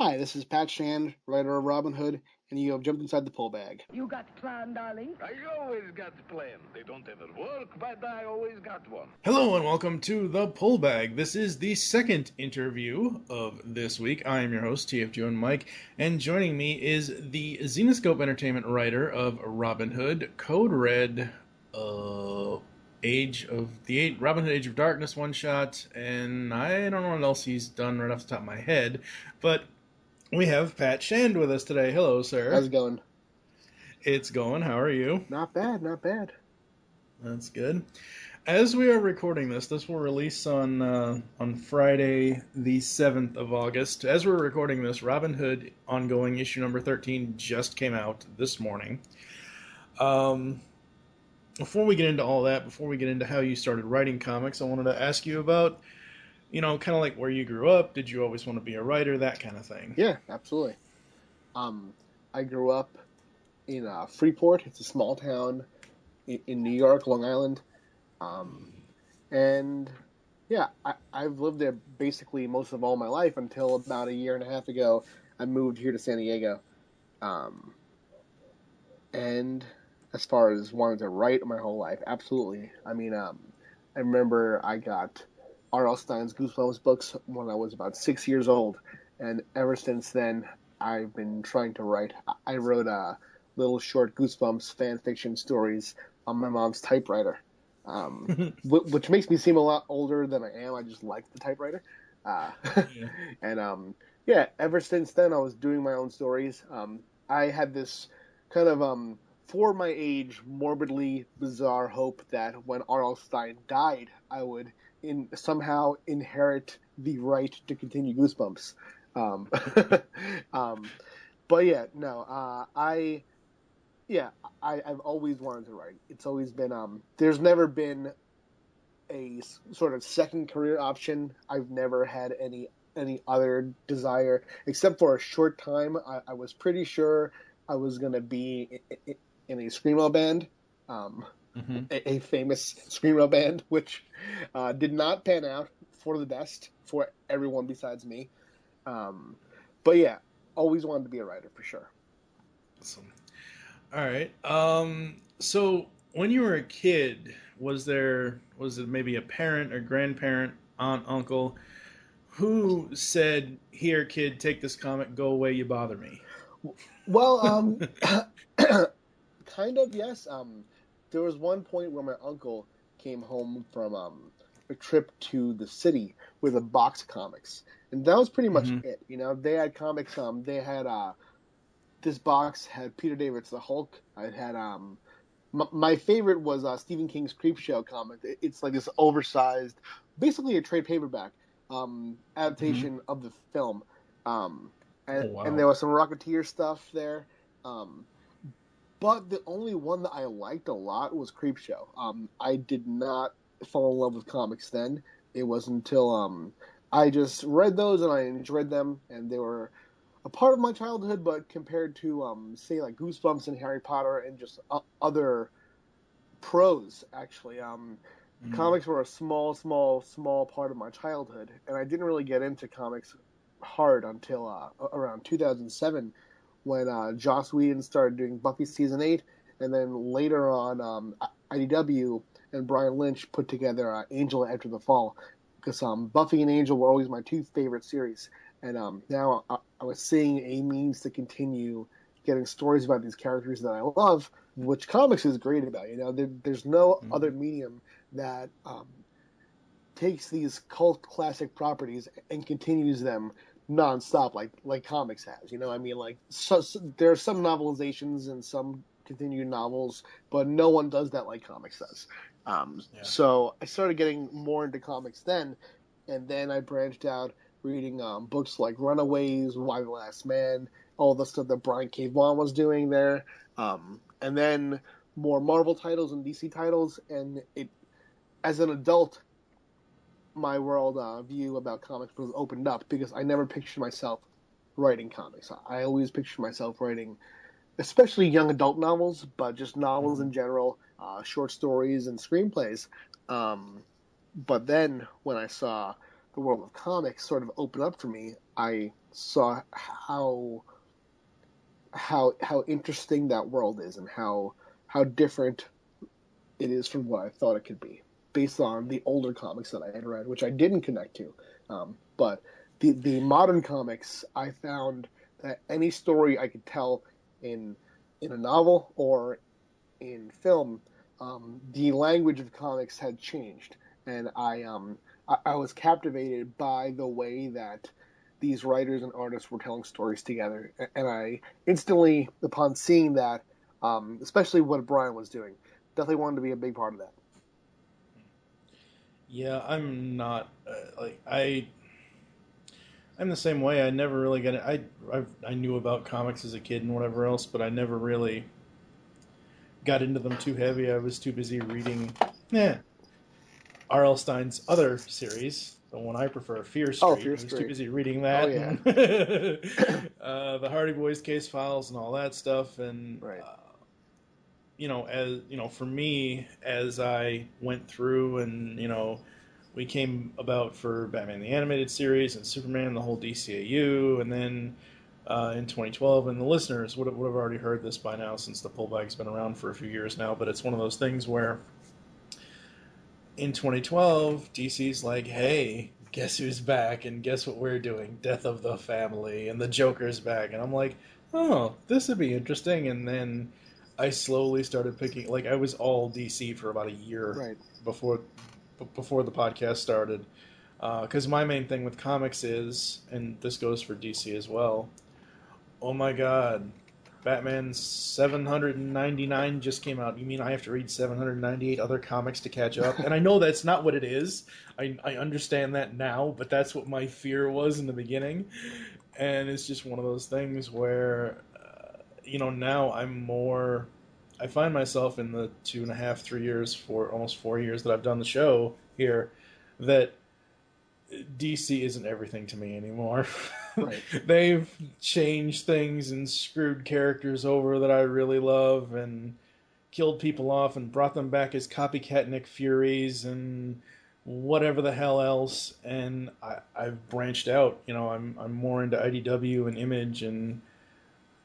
Hi, this is Pat Shand, writer of Robyn Hood, and you have jumped inside the pull bag. You got a plan, darling? I always got a plan. They don't ever work, but I always got one. Hello and welcome to the Pull Bag. This is the second interview of this week. I am your host, TFG and Mike, and joining me is the Zenescope Entertainment writer of Robyn Hood, Code Red, Robyn Hood Age of Darkness one shot, and I don't know what else he's done right off the top of my head, but we have Pat Shand with us today. Hello, sir. How's it going? It's going. How are you? Not bad, not bad. That's good. As we are recording this will release on Friday, the 7th of August. As we're recording this, Robyn Hood ongoing issue number 13 just came out this morning. Before we get into all that, before we get into how you started writing comics, I wanted to ask you about, kind of like where you grew up. Did you always want to be a writer? That kind of thing. Yeah, absolutely. I grew up in Freeport. It's a small town in New York, Long Island. And yeah, I've lived there basically most of all my life until about a year and a half ago. I moved here to San Diego. And as far as wanting to write my whole life, absolutely. I mean, I remember I got R.L. Stine's Goosebumps books when I was about 6 years old. And ever since then, I've been trying to write. I wrote little short Goosebumps fan fiction stories on my mom's typewriter. Which makes me seem a lot older than I am. I just like the typewriter. Yeah. And ever since then, I was doing my own stories. I had this kind of, for my age, morbidly bizarre hope that when R.L. Stine died, I would somehow inherit the right to continue Goosebumps. But yeah, no, I've always wanted to write. It's always been, there's never been a sort of second career option. I've never had any other desire, except for a short time. I was pretty sure I was going to be in a screamo band, a famous screamo band, which did not pan out for the best for everyone besides me. But yeah, always wanted to be a writer for sure. Awesome. All right. So when you were a kid, was it maybe a parent or grandparent, aunt, uncle, who said, "Here, kid, take this comic, go away, you bother me"? Well, kind of, yes. There was one point where my uncle came home from a trip to the city with a box of comics, and that was pretty much it. They had comics. They had this box had Peter David's The Hulk. It had my favorite was Stephen King's Creepshow comic. It's like this oversized, basically a trade paperback adaptation of the film. And there was some Rocketeer stuff there. But the only one that I liked a lot was Creepshow. I did not fall in love with comics then. It wasn't until I just read those and I enjoyed them, and they were a part of my childhood, but compared to, say, like Goosebumps and Harry Potter and just other prose, actually, comics were a small part of my childhood, and I didn't really get into comics hard until around 2007, when Joss Whedon started doing Buffy Season 8, and then later on, IDW and Brian Lynch put together Angel After the Fall, because Buffy and Angel were always my two favorite series. And now I was seeing a means to continue getting stories about these characters that I love, which comics is great about. There's no other medium that takes these cult classic properties and continues them nonstop like comics has. There are some novelizations and some continued novels, but no one does that like comics does. So I started getting more into comics then, and then I branched out reading books like Runaways, Why the Last Man, all the stuff that Brian K. Vaughan was doing there, and then more Marvel titles and DC titles. And as an adult, my world view about comics was opened up, because I never pictured myself writing comics. I always pictured myself writing, especially young adult novels, but just novels in general, short stories and screenplays. But then when I saw the world of comics sort of opened up for me, I saw how interesting that world is, and how different it is from what I thought it could be, based on the older comics that I had read, which I didn't connect to. But the modern comics, I found that any story I could tell in a novel or in film, the language of comics had changed, and I was captivated by the way that these writers and artists were telling stories together, and I instantly, upon seeing that, especially what Brian was doing, definitely wanted to be a big part of that. Yeah, I'm not I'm the same way. I never really got it. I knew about comics as a kid and whatever else, but I never really got into them too heavy. I was too busy reading R.L. Stein's other series, the one I prefer, Fear Oh, Street. Fear I was too Street. busy reading Oh, that yeah. and the Hardy Boys case files and all that stuff. And Right. for me, as I went through and we came about for Batman the Animated Series and Superman, the whole DCAU, and then in 2012, and the listeners would have already heard this by now since the pullback's been around for a few years now. But it's one of those things where in 2012, DC's like, hey, guess who's back, and guess what we're doing? Death of the Family, and the Joker's back. And I'm like, oh, this would be interesting. And then I slowly started picking, like, I was all DC for about a year Right. before the podcast started. Because my main thing with comics is, and this goes for DC as well, oh my god, Batman 799 just came out. You mean I have to read 798 other comics to catch up? And I know that's not what it is. I understand that now, but that's what my fear was in the beginning. And it's just one of those things where, now I find myself in the 2.5, 3 years, almost 4 years that I've done the show here, that DC isn't everything to me anymore. Right. They've changed things and screwed characters over that I really love and killed people off and brought them back as copycat Nick Furies and whatever the hell else. And I've branched out. I'm more into IDW and Image, and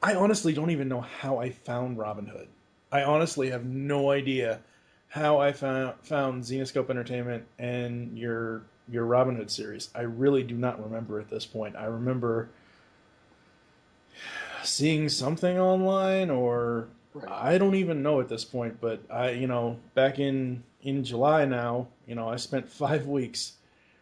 I honestly don't even know how I found Robyn Hood. I honestly have no idea how I found Zenescope Entertainment and your Robyn Hood series. I really do not remember at this point. I remember seeing something online, or Right. I don't even know at this point. But back in July now, I spent 5 weeks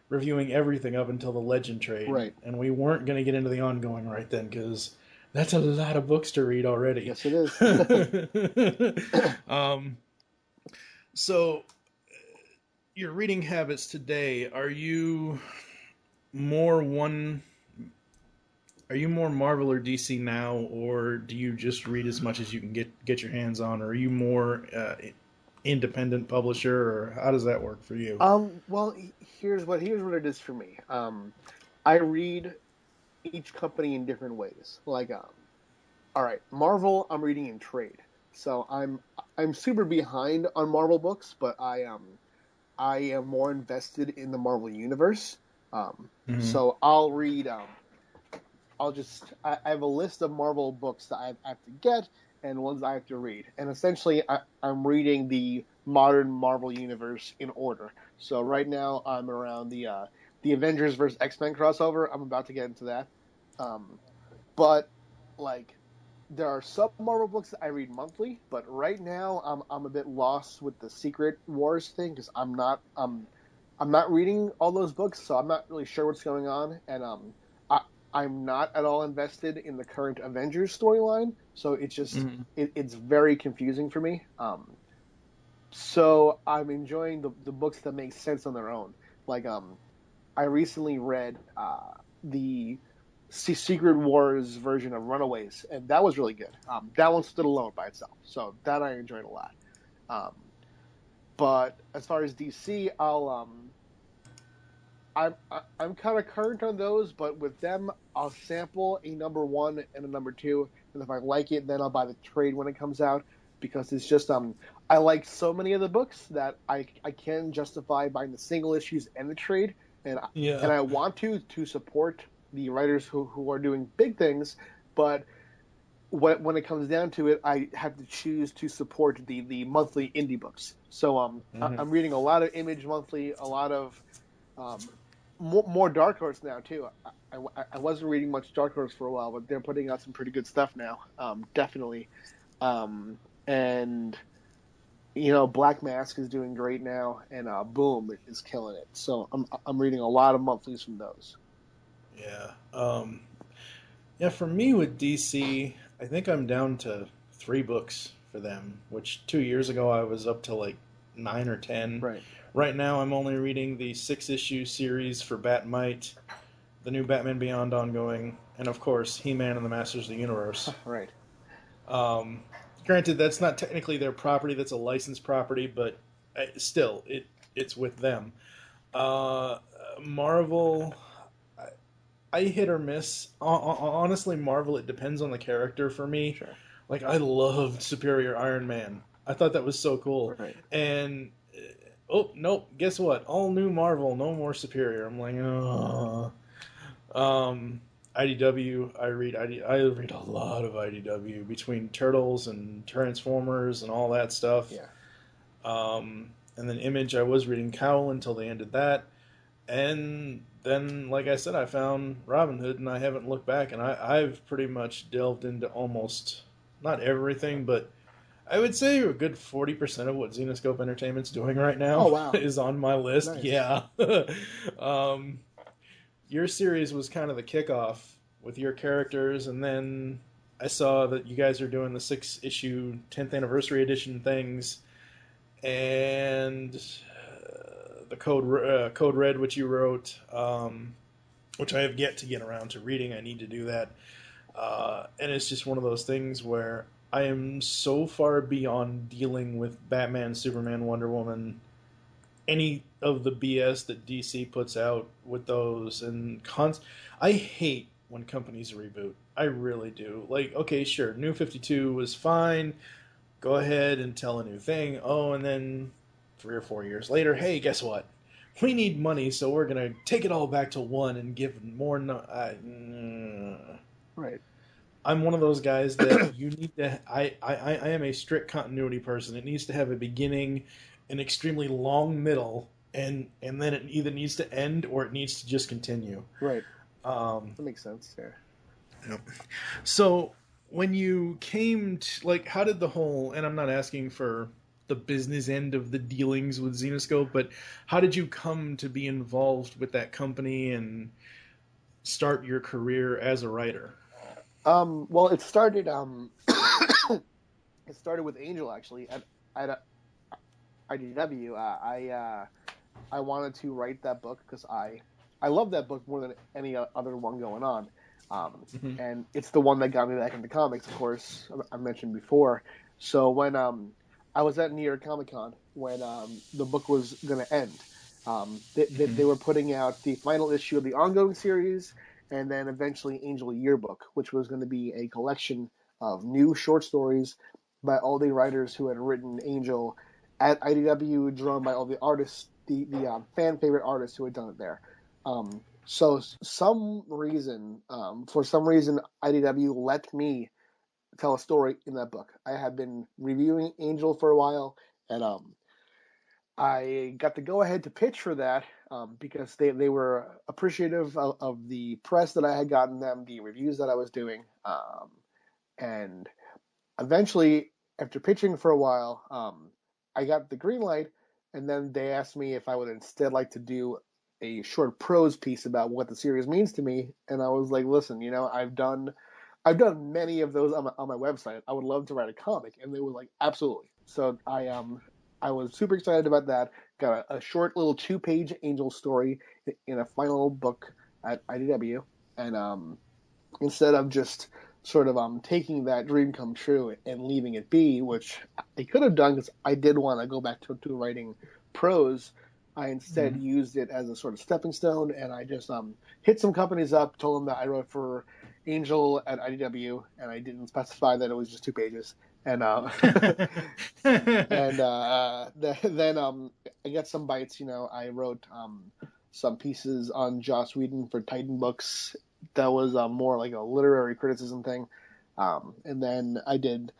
reviewing everything up until the Legend trade, Right. and we weren't going to get into the ongoing right then because that's a lot of books to read already. Yes, it is. So your reading habits today, are you more Marvel or DC now, or do you just read as much as you can get your hands on, or are you more independent publisher, or how does that work for you? Well, here's what it is for me. I read each company in different ways. Like, all right, Marvel, I'm reading in trade, so I'm super behind on Marvel books, but I am more invested in the Marvel universe. So I'll read. I have a list of Marvel books that I have to get and ones I have to read, and essentially I'm reading the modern Marvel universe in order. So right now I'm around the Avengers versus X-Men crossover. I'm about to get into that, but like there are some Marvel books that I read monthly, but right now I'm a bit lost with the Secret Wars thing because I'm not reading all those books, so I'm not really sure what's going on, and I'm not at all invested in the current Avengers storyline, so it's just it's very confusing for me. So I'm enjoying the books that make sense on their own. Like I recently read the Secret Wars version of Runaways, and that was really good. That one stood alone by itself, so that I enjoyed a lot. Um, but as far as DC, I'm kind of current on those, but with them, I'll sample a number one and a number two, and if I like it, then I'll buy the trade when it comes out, because it's just I like so many of the books that I can justify buying the single issues and the trade, And I want to support the writers who are doing big things, but when it comes down to it, I have to choose to support the monthly indie books. So I'm reading a lot of Image Monthly, a lot of more Dark Horse now too. I wasn't reading much Dark Horse for a while, but they're putting out some pretty good stuff now. Definitely. And Black Mask is doing great now, and Boom is killing it. So I'm reading a lot of monthlies from those. Yeah. Yeah, for me with DC, I think I'm down to 3 books for them, which 2 years ago I was up to like 9 or 10. Right. Right now I'm only reading the 6-issue series for Batmite, the new Batman Beyond ongoing, and of course He-Man and the Masters of the Universe. Right. Granted, that's not technically their property; that's a licensed property, but still, it's with them. Marvel, I hit or miss. Honestly, Marvel, it depends on the character for me. Sure. Like, I loved Superior Iron Man. I thought that was so cool. Right. And, oh, nope, guess what? All new Marvel, no more Superior. I'm like, oh. IDW, I read a lot of IDW between Turtles and Transformers and all that stuff. Yeah. And then Image, I was reading Cowl until they ended that. And then, like I said, I found Robyn Hood, and I haven't looked back. And I've pretty much delved into almost, not everything, but I would say a good 40% of what Zenescope Entertainment's doing right now is on my list. Nice. Yeah. Your series was kind of the kickoff with your characters, and then I saw that you guys are doing the 6-issue 10th anniversary edition things, and the Code Red, which you wrote, which I have yet to get around to reading. I need to do that. And it's just one of those things where I am so far beyond dealing with Batman, Superman, Wonder Woman, any of the BS that DC puts out with those. And I hate when companies reboot. I really do. Like, okay, sure, New 52 was fine. Go ahead and tell a new thing. Oh, and then 3 or 4 years later, hey, guess what? We need money, so we're going to take it all back to one and give more... Right. I'm one of those guys that you need to... I am a strict continuity person. It needs to have a beginning, an extremely long middle, and then it either needs to end or it needs to just continue. Right. That makes sense, yeah. Yep. So, when you came to... Like, how did the whole... And I'm not asking for the business end of the dealings with Zenescope, but how did you come to be involved with that company and start your career as a writer? Well, it started it started with Angel, actually, at IDW. I wanted to write that book because I love that book more than any other one going on. And it's the one that got me back into comics, of course, I mentioned before. So when I was at New York Comic Con when the book was going to end, they were putting out the final issue of the ongoing series, and then eventually Angel Yearbook, which was going to be a collection of new short stories by all the writers who had written Angel at IDW, drawn by all the artists, the fan favorite artists who had done it there. So for some reason, IDW let me tell a story in that book. I had been reviewing Angel for a while, and I got to go ahead to pitch for that because they were appreciative of the press that I had gotten them, the reviews that I was doing, and eventually, after pitching for a while, I got the green light, and then they asked me if I would instead like to do a short prose piece about what the series means to me, and I was like, listen, I've done many of those on my website. I would love to write a comic, and they were like, absolutely. So I was super excited about that. Got a short little 2-page Angel story in a final book at IDW, and instead of just sort of taking that dream come true and leaving it be, which I could have done because I did want to go back to writing prose, I instead used it as a sort of stepping stone, and I just hit some companies up, told them that I wrote for Angel at IDW, and I didn't specify that it was just 2 pages. And then I got some bites. I wrote some pieces on Joss Whedon for Titan Books. That was more like a literary criticism thing. And then I did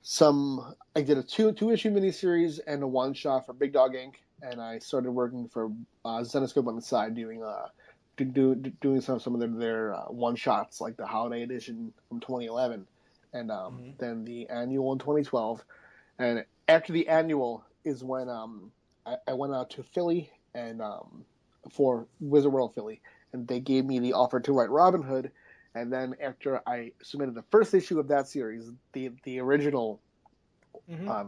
a two issue miniseries and a one shot for Big Dog Inc. And I started working for Zenescope on the side, doing some of their one shots, like the holiday edition from 2011, and then the annual in 2012. And after the annual is when I went out to Philly and for Wizard World Philly, and they gave me the offer to write Robyn Hood. And then after I submitted the first issue of that series, the original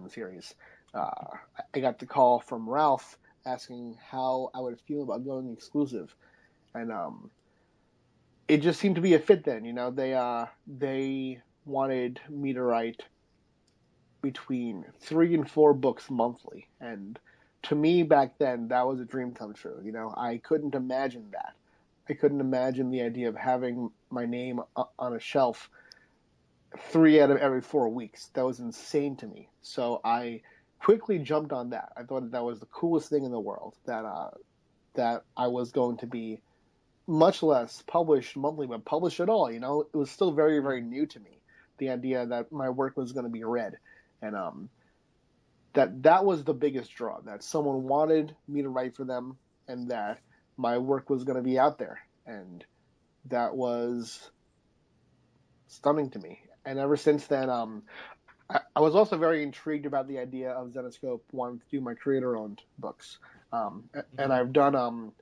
series, I got the call from Ralph asking how I would feel about going exclusive, and it just seemed to be a fit then. They wanted me to write between 3 and 4 books monthly, and to me back then that was a dream come true. I couldn't imagine that. I couldn't imagine the idea of having my name on a shelf 3 out of every 4 weeks. That was insane to me. So I quickly jumped on that. I thought that was the coolest thing in the world, that I was going to be much less published monthly, but published at all. It was still very, very new to me, the idea that my work was going to be read. And that was the biggest draw, that someone wanted me to write for them and that my work was going to be out there. And that was stunning to me. And ever since then, I was also very intrigued about the idea of Zenescope wanting to do my creator-owned books. And I've done,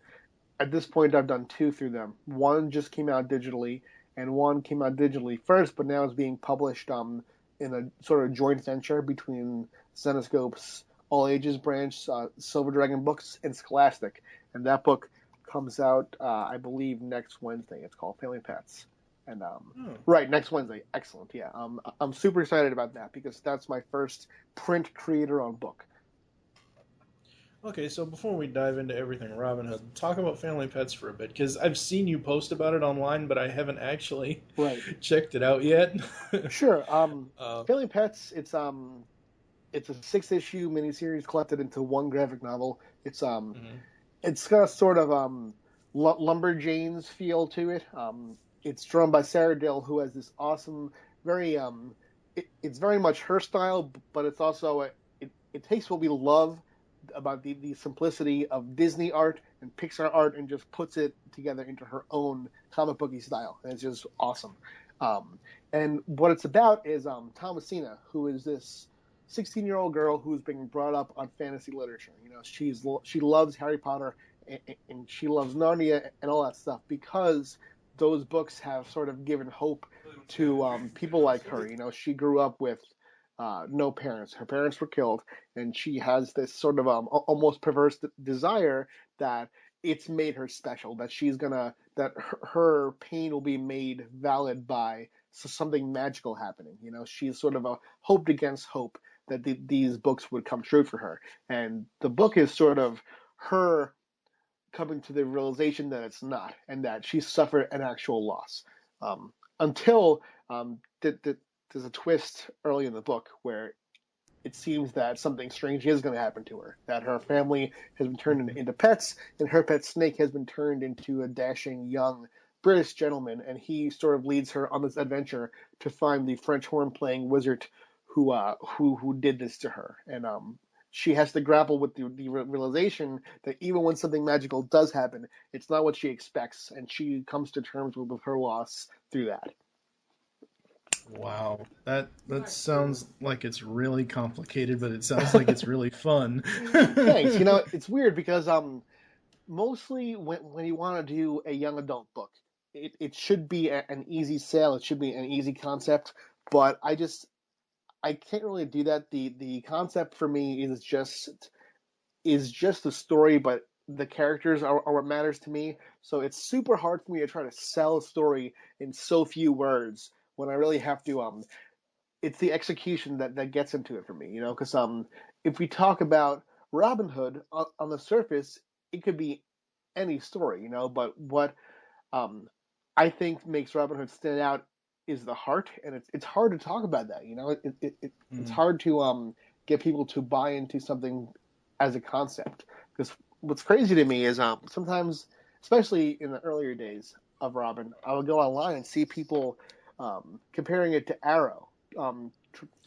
at this point, I've done 2 through them. One just came out digitally, and one came out digitally first, but now is being published in a sort of joint venture between Zenescope's All Ages branch, Silver Dragon Books, and Scholastic. And that book comes out, I believe, next Wednesday. It's called Family Pets. And right, next Wednesday. Excellent. Yeah. I'm super excited about that because that's my first print creator-owned book. Okay, so before we dive into everything Robyn Hood, talk about Family Pets for a bit, because I've seen you post about it online, but I haven't actually checked it out yet. Sure. Family Pets, it's a 6-issue miniseries collected into one graphic novel. It's it's got a sort of Lumberjanes feel to it. It's drawn by Sarah Dill, who has this awesome, very it's very much her style, but it's also it takes what we love about the simplicity of Disney art and Pixar art and just puts it together into her own comic booky style. And it's just awesome. And what it's about is Thomasina, who is this 16-year-old girl who's being brought up on fantasy literature. She loves Harry Potter and she loves Narnia and all that stuff because those books have sort of given hope to people like her. She grew up with no parents. Her parents were killed, and she has this sort of almost perverse desire that it's made her special. That her pain will be made valid by something magical happening. She's sort of a hoped against hope that these books would come true for her, and the book is sort of her coming to the realization that it's not, and that she suffered an actual loss. Until there's a twist early in the book where it seems that something strange is going to happen to her, that her family has been turned into pets, and her pet Snake has been turned into a dashing young British gentleman, and he sort of leads her on this adventure to find the French horn-playing wizard who did this to her. And she has to grapple with the realization that even when something magical does happen, it's not what she expects, and she comes to terms with her loss through that. Wow, that sounds like it's really complicated, but it sounds like it's really fun. Thanks. It's weird because mostly when you want to do a young adult book, it should be an easy sale. It should be an easy concept, but I can't really do that. The concept for me is just the story, but the characters are what matters to me. So it's super hard for me to try to sell a story in so few words when I really have to. It's the execution that gets into it for me, because if we talk about Robyn Hood on the surface, it could be any story, but what I think makes Robyn Hood stand out is the heart, and it's hard to talk about that. It's hard to get people to buy into something as a concept, because what's crazy to me is sometimes, especially in the earlier days of Robin, I would go online and see people comparing it to Arrow,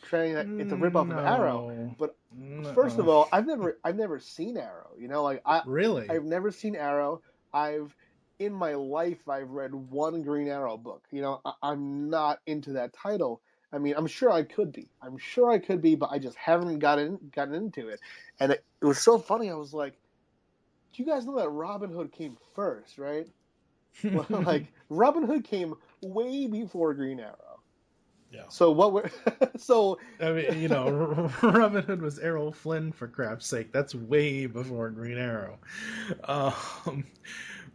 saying that it's a ripoff of Arrow. No. But first of No. all, I've never seen Arrow. You know, like Really? I've never seen Arrow. I've in my life I've read one Green Arrow book. You know, I'm not into that title. I mean, I'm sure I could be. I'm sure I could be, but I just haven't gotten into it. And it was so funny. I was like, do you guys know that Robin Hood came first, right? Like Robin Hood came way before Green Arrow. Yeah. So what were so I mean, you know, Robin Hood was Errol Flynn, for crap's sake. That's way before Green Arrow. Um,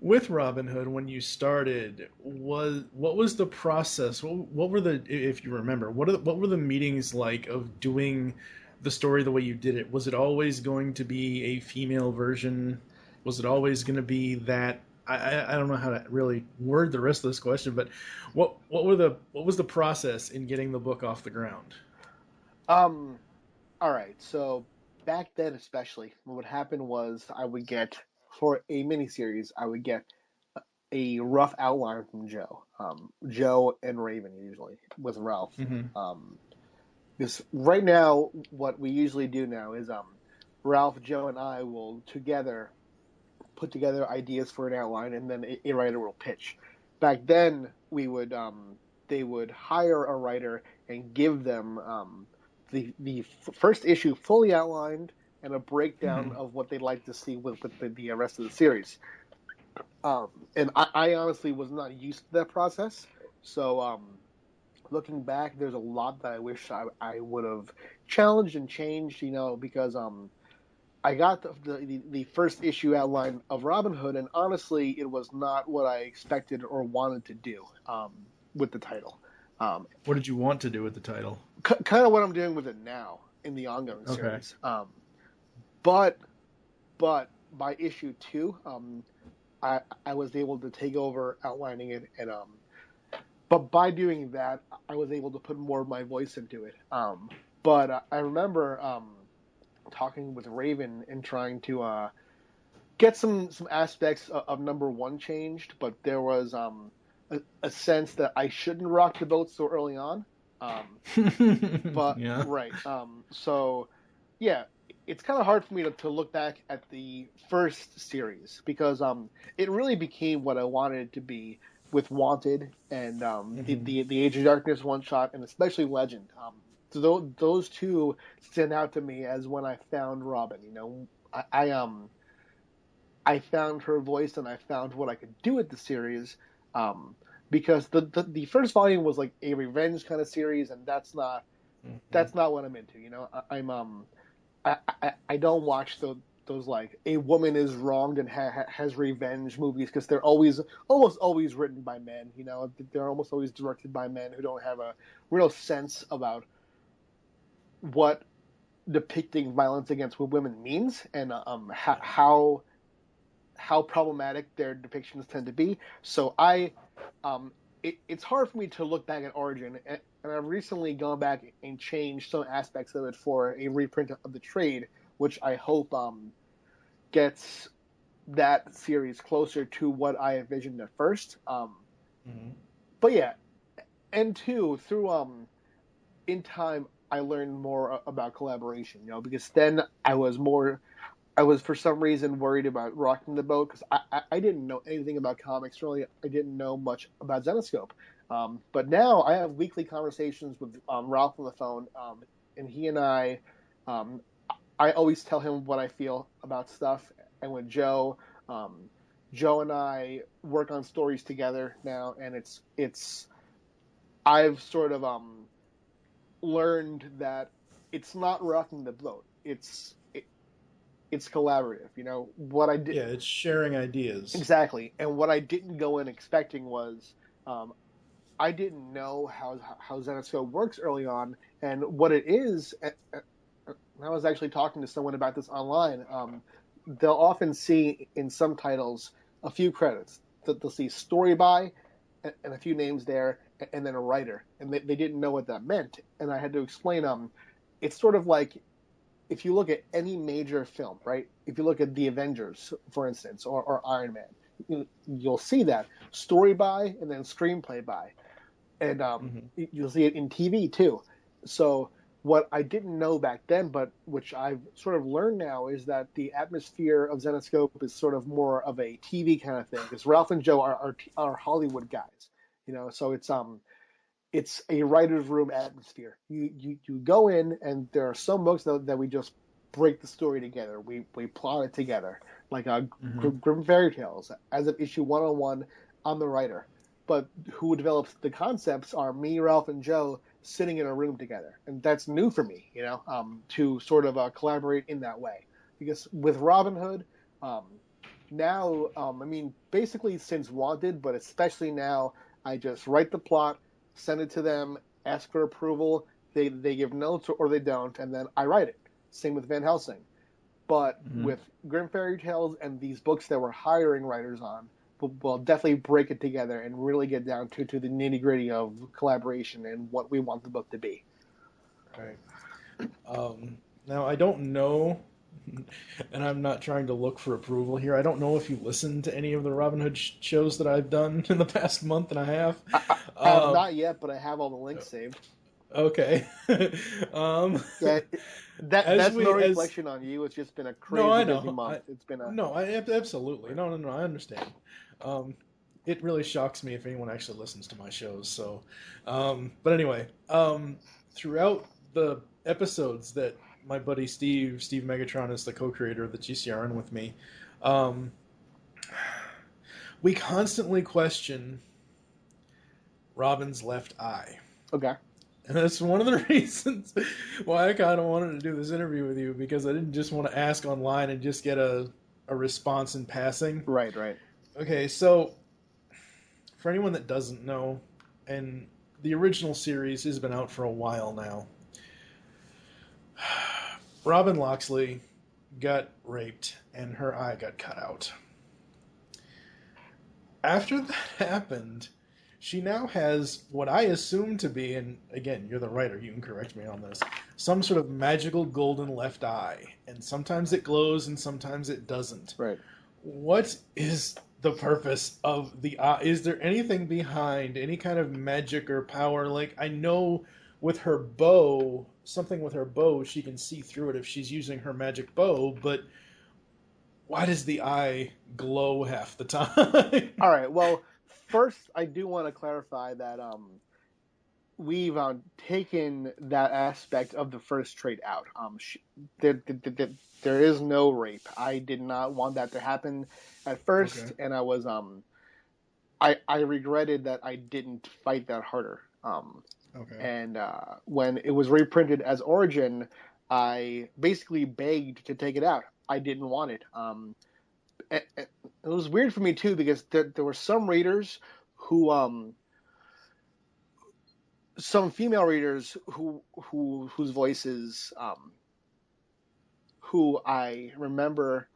with Robin Hood, when you started, what was the process? What were the, if you remember, what were the meetings like of doing the story the way you did it? Was it always going to be a female version? Was it always going to be that? I don't know how to really word the rest of this question, but what was the process in getting the book off the ground? um all right. So back then especially, what would happen was I would get for a miniseries, I would get a rough outline from Joe. Joe and Raven usually with Ralph. Mm-hmm. Because right now what we usually do now is Ralph, Joe and I will together put together ideas for an outline, and then a writer will pitch. Back then, we would they would hire a writer and give them the first issue fully outlined and a breakdown Mm-hmm. of what they'd like to see with the rest of the series. And I honestly was not used to that process, so looking back, there's a lot that I wish I would have challenged and changed, you know, because I got the first issue outline of Robin Hood, and honestly, it was not what I expected or wanted to do with the title. Um, What did you want to do with the title? kind of what I'm doing with it now in the ongoing Okay. series. But but by issue two, I was able to take over outlining it, and but by doing that, I was able to put more of my voice into it. But I remember talking with Raven and trying to get some aspects of number one changed, but there was a sense that I shouldn't rock the boat so early on. Um, but Yeah. right, so yeah, it's kind of hard for me to look back at the first series because it really became what I wanted it to be with Wanted and Mm-hmm. the Age of Darkness one shot and especially Legend. So those two stand out to me as when I found Robin. You know, I found her voice and I found what I could do with the series. Um, because the first volume was like a revenge kind of series, and Mm-hmm. that's not what I'm into. You know, I'm I don't watch those like a woman is wronged and has revenge movies because they're almost always written by men. You know, they're almost always directed by men who don't have a real sense about what depicting violence against women means and Yeah. how problematic their depictions tend to be. So it's hard for me to look back at Origin, and I've recently gone back and changed some aspects of it for a reprint of the trade, which I hope gets that series closer to what I envisioned at first. Mm-hmm. But yeah, and two through in time I learned more about collaboration. You know, because then I was for some reason worried about rocking the boat because I didn't know anything about comics really. I didn't know much about Zenescope. But now I have weekly conversations with Ralph on the phone, and he and um, I always tell him what I feel about stuff. And with Joe, um, Joe and I work on stories together now, and it's I've sort of learned that it's not rocking the boat. It's collaborative. You know what I did Yeah, it's sharing ideas. exactly, and what I didn't go in expecting was um, I didn't know how Zenescope works early on, and what it is. I was actually talking to someone about this online. They'll often see in some titles a few credits. That they'll see story by and a few names there, and then a writer, and they didn't know what that meant. And I had to explain. It's sort of like if you look at any major film, right? If you look at the Avengers, for instance, or Iron Man, you'll see that story by and then screenplay by, and you'll see it in TV too. So what I didn't know back then, but which I've sort of learned now, is that the atmosphere of Zenescope is sort of more of a TV kind of thing. Because Ralph and Joe are Hollywood guys, so it's a writer's room atmosphere. You go in, and there are some books that we just break the story together. We plot it together, like Grim Fairy Tales. As of issue 101, I'm the writer, but who develops the concepts are me, Ralph, and Joe sitting in a room together, and that's new for me, to sort of collaborate in that way. Because with Robyn Hood, now, I mean, basically since Wanted, but especially now, I just write the plot, send it to them, ask for approval. They give notes or they don't, and then I write it. Same with Van Helsing. But with Grim Fairy Tales and these books that we're hiring writers on, we'll definitely break it together and really get down to the nitty gritty of collaboration and what we want the book to be. Right. Now, I don't know, and I'm not trying to look for approval here. I don't know if you listened to any of the Robin Hood shows that I've done in the past month and a half. I have not yet, but I have all the links saved. Okay. Yeah, that's no reflection on you. It's just been a crazy busy month. It's been absolutely. No, I understand. It really shocks me if anyone actually listens to my shows. So, but anyway, throughout the episodes that my buddy Steve Megatron is the co-creator of the GCRN with me, we constantly question Robin's left eye. Okay. And that's one of the reasons why I kind of wanted to do this interview with you, because I didn't just want to ask online and just get a response in passing. Right. Okay, so for anyone that doesn't know, and the original series has been out for a while now, Robin Loxley got raped and her eye got cut out. After that happened, she now has what I assume to be, and again, you're the writer, you can correct me on this, some sort of magical golden left eye. And sometimes it glows and sometimes it doesn't. Right. What is the purpose of the eye? Is there anything behind, any kind of magic or power? Like, I know with her bow, something with her bow, she can see through it if she's using her magic bow, but why does the eye glow half the time? All right, well, first, I do want to clarify that we've taken that aspect of the first trait out. There is no rape. I did not want that to happen at first, okay. And I was I regretted that I didn't fight that harder. Okay. And when it was reprinted as Origin, I basically begged to take it out. I didn't want it. It was weird for me too, because there were some readers who some female readers whose voices who I remember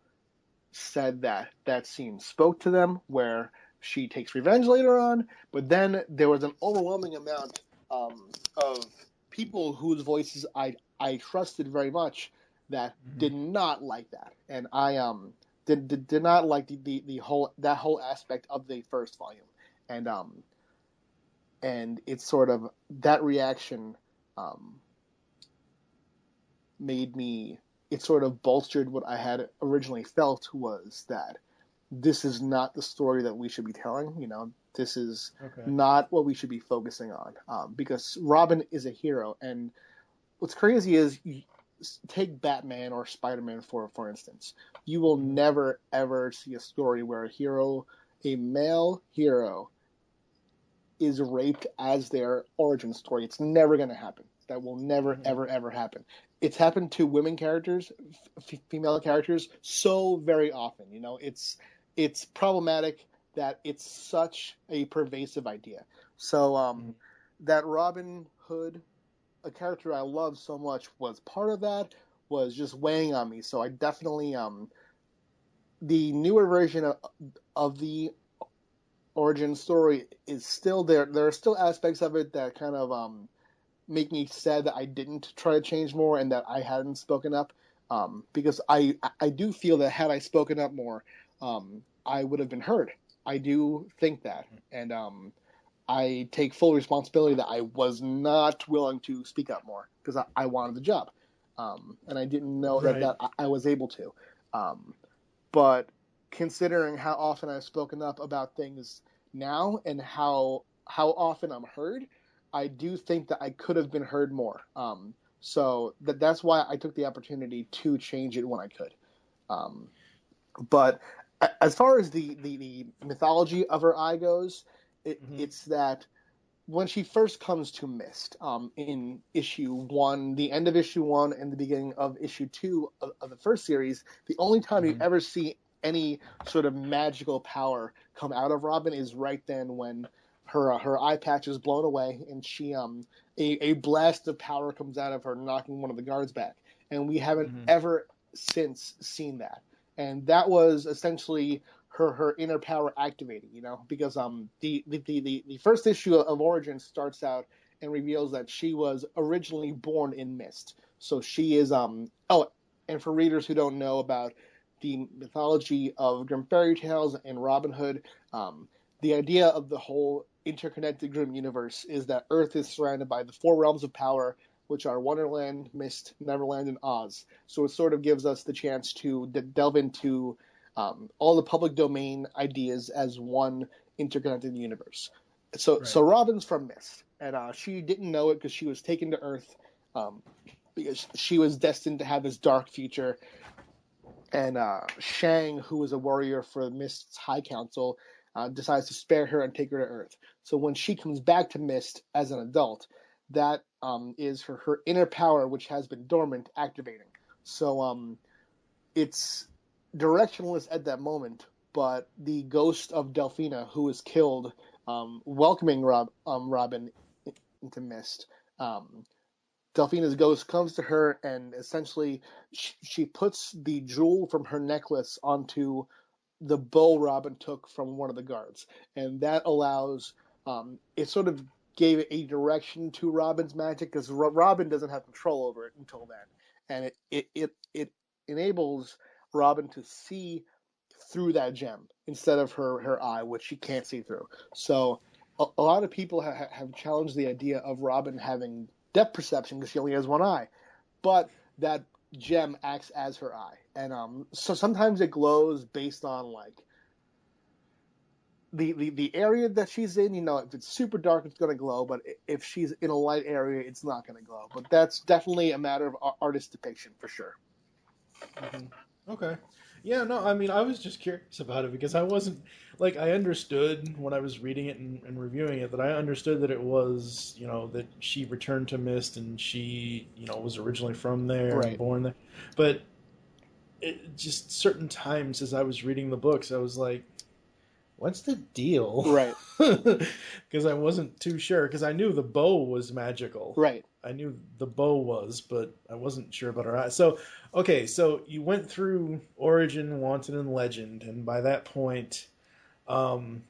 said that scene spoke to them, where she takes revenge later on, but then there was an overwhelming amount of people whose voices I trusted very much that did not like that, and I did not like the whole aspect of the first volume, and it's sort of that reaction made me. It sort of bolstered what I had originally felt, was that this is not the story that we should be telling. This is not what we should be focusing on, because Robin is a hero, and what's crazy is, take Batman or Spider-Man for instance. You will never ever see a story where a male hero, is raped as their origin story. It's never going to happen. That will never ever happen. It's happened to women characters, female characters, so very often. It's problematic that it's such a pervasive idea. So that Robin Hood, a character I love so much, was part of that, was just weighing on me. So I definitely the newer version of the origin story is still there. There are still aspects of it that kind of make me sad that I didn't try to change more and that I hadn't spoken up. Because I do feel that had I spoken up more, I would have been heard. I do think that, and I take full responsibility that I was not willing to speak up more because I wanted the job, and I didn't know Right. that I was able to. But considering how often I've spoken up about things now and how often I'm heard, I do think that I could have been heard more. So that's why I took the opportunity to change it when I could. But as far as the mythology of her eye goes, it's that when she first comes to Mist, in issue 1, the end of issue 1 and the beginning of issue 2 of the first series, the only time you ever see any sort of magical power come out of Robyn is right then when her eye patch is blown away and she a blast of power comes out of her, knocking one of the guards back, and we haven't ever since seen that. And that was essentially her inner power activating, because the first issue of Origin starts out and reveals that she was originally born in Mist. So she is and for readers who don't know about the mythology of Grimm fairy tales and Robin Hood, the idea of the whole interconnected Grimm universe is that Earth is surrounded by the 4 realms of power, which are Wonderland, Mist, Neverland, and Oz. So it sort of gives us the chance to delve into all the public domain ideas as one interconnected universe. So Robyn's from Mist, and she didn't know it because she was taken to Earth because she was destined to have this dark future. And Shang, who was a warrior for Mist's High Council, decides to spare her and take her to Earth. So when she comes back to Mist as an adult, that is her inner power, which has been dormant, activating. So it's directionless at that moment, but the ghost of Delphina, who was killed, welcoming Robyn into Mist. Delphina's ghost comes to her and essentially she puts the jewel from her necklace onto the bow Robyn took from one of the guards, and that allows it sort of gave a direction to Robyn's magic because Robyn doesn't have control over it until then, and it enables Robyn to see through that gem instead of her eye, which she can't see through. So a lot of people have challenged the idea of Robyn having depth perception because she only has one eye, but that gem acts as her eye, and so sometimes it glows based on like the area that she's in. If it's super dark, it's going to glow, but if she's in a light area, it's not going to glow. But that's definitely a matter of artist depiction for sure. Okay. Yeah, no, I mean, I was just curious about it because I wasn't, like, I understood when I was reading it and reviewing it that I understood that it was, that she returned to Mist and she, was originally from there and Right. born there. But it just certain times as I was reading the books, I was like, what's the deal? Right. Because I wasn't too sure because I knew the bow was magical. Right. I knew the bow was, but I wasn't sure about her eyes. So, okay, so you went through Origin, Wanted, and Legend, and by that point, in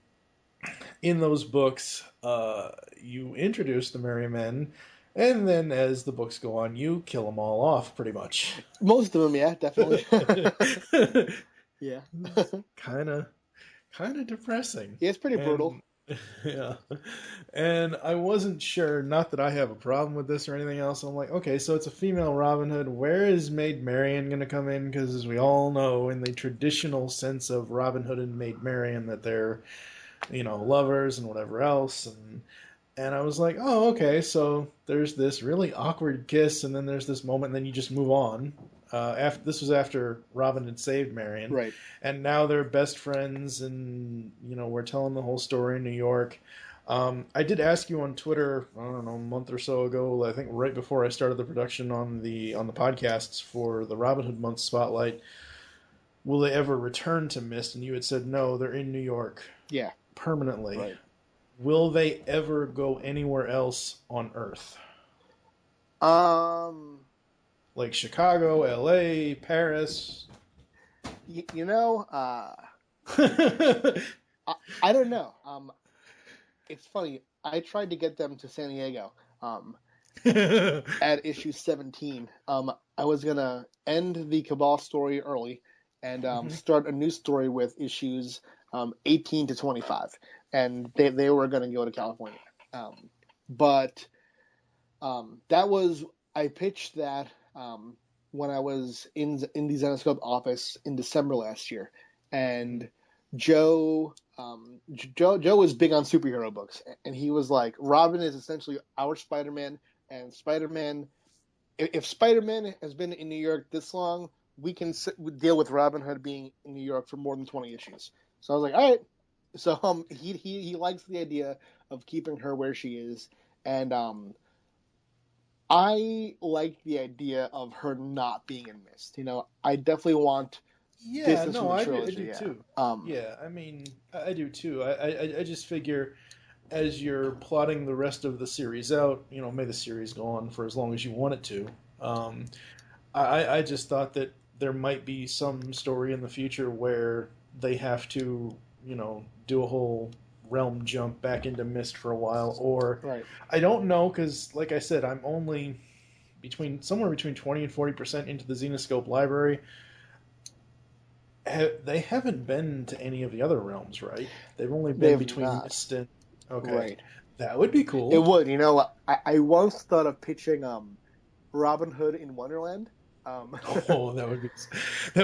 those books, you introduce the Merry Men, and then as the books go on, you kill them all off, pretty much. Most of them, yeah, definitely. Yeah. kind of depressing. Yeah, it's pretty brutal. Yeah. And I wasn't sure, not that I have a problem with this or anything else. I'm like, okay, so it's a female Robin Hood. Where is Maid Marian going to come in? Because as we all know, in the traditional sense of Robin Hood and Maid Marian, that they're, lovers and whatever else. And I was like, oh, okay, so there's this really awkward kiss, and then there's this moment, and then you just move on. This was after Robin had saved Marian, Right? And now they're best friends, and we're telling the whole story in New York. I did ask you on Twitter, I don't know, a month or so ago, I think right before I started the production on the podcasts for the Robin Hood Month Spotlight, will they ever return to Mist? And you had said no, they're in New York, Yeah, permanently. Right. Will they ever go anywhere else on Earth? Like Chicago, LA, Paris? I don't know. It's funny. I tried to get them to San Diego, at issue 17. I was gonna end the Cabal story early and start a new story with issues 18 to 25, and they were gonna go to California. But that was I pitched that when I was in the Zenescope office in December last year, and Joe was big on superhero books, and he was like, Robin is essentially our Spider-Man, and Spider-Man. If Spider-Man has been in New York this long, we can deal with Robin Hood being in New York for more than 20 issues. So I was like, all right. So he likes the idea of keeping her where she is, and I like the idea of her not being in Mist. I definitely want Yeah, distance from no, the I trilogy. do Yeah. too. Yeah, I mean, I do too. I just figure as you're plotting the rest of the series out, may the series go on for as long as you want it to. Um, I just thought that there might be some story in the future where they have to, do a whole realm jump back into Mist for a while, or Right. I don't know, because like I said, I'm only somewhere between 20 and 40% into the Zenescope library. They haven't been to any of the other realms, right? They've only been They've between not. Mist and. Okay, Right. that would be It cool. would. I once thought of pitching Robin Hood in Wonderland. Um, Oh, that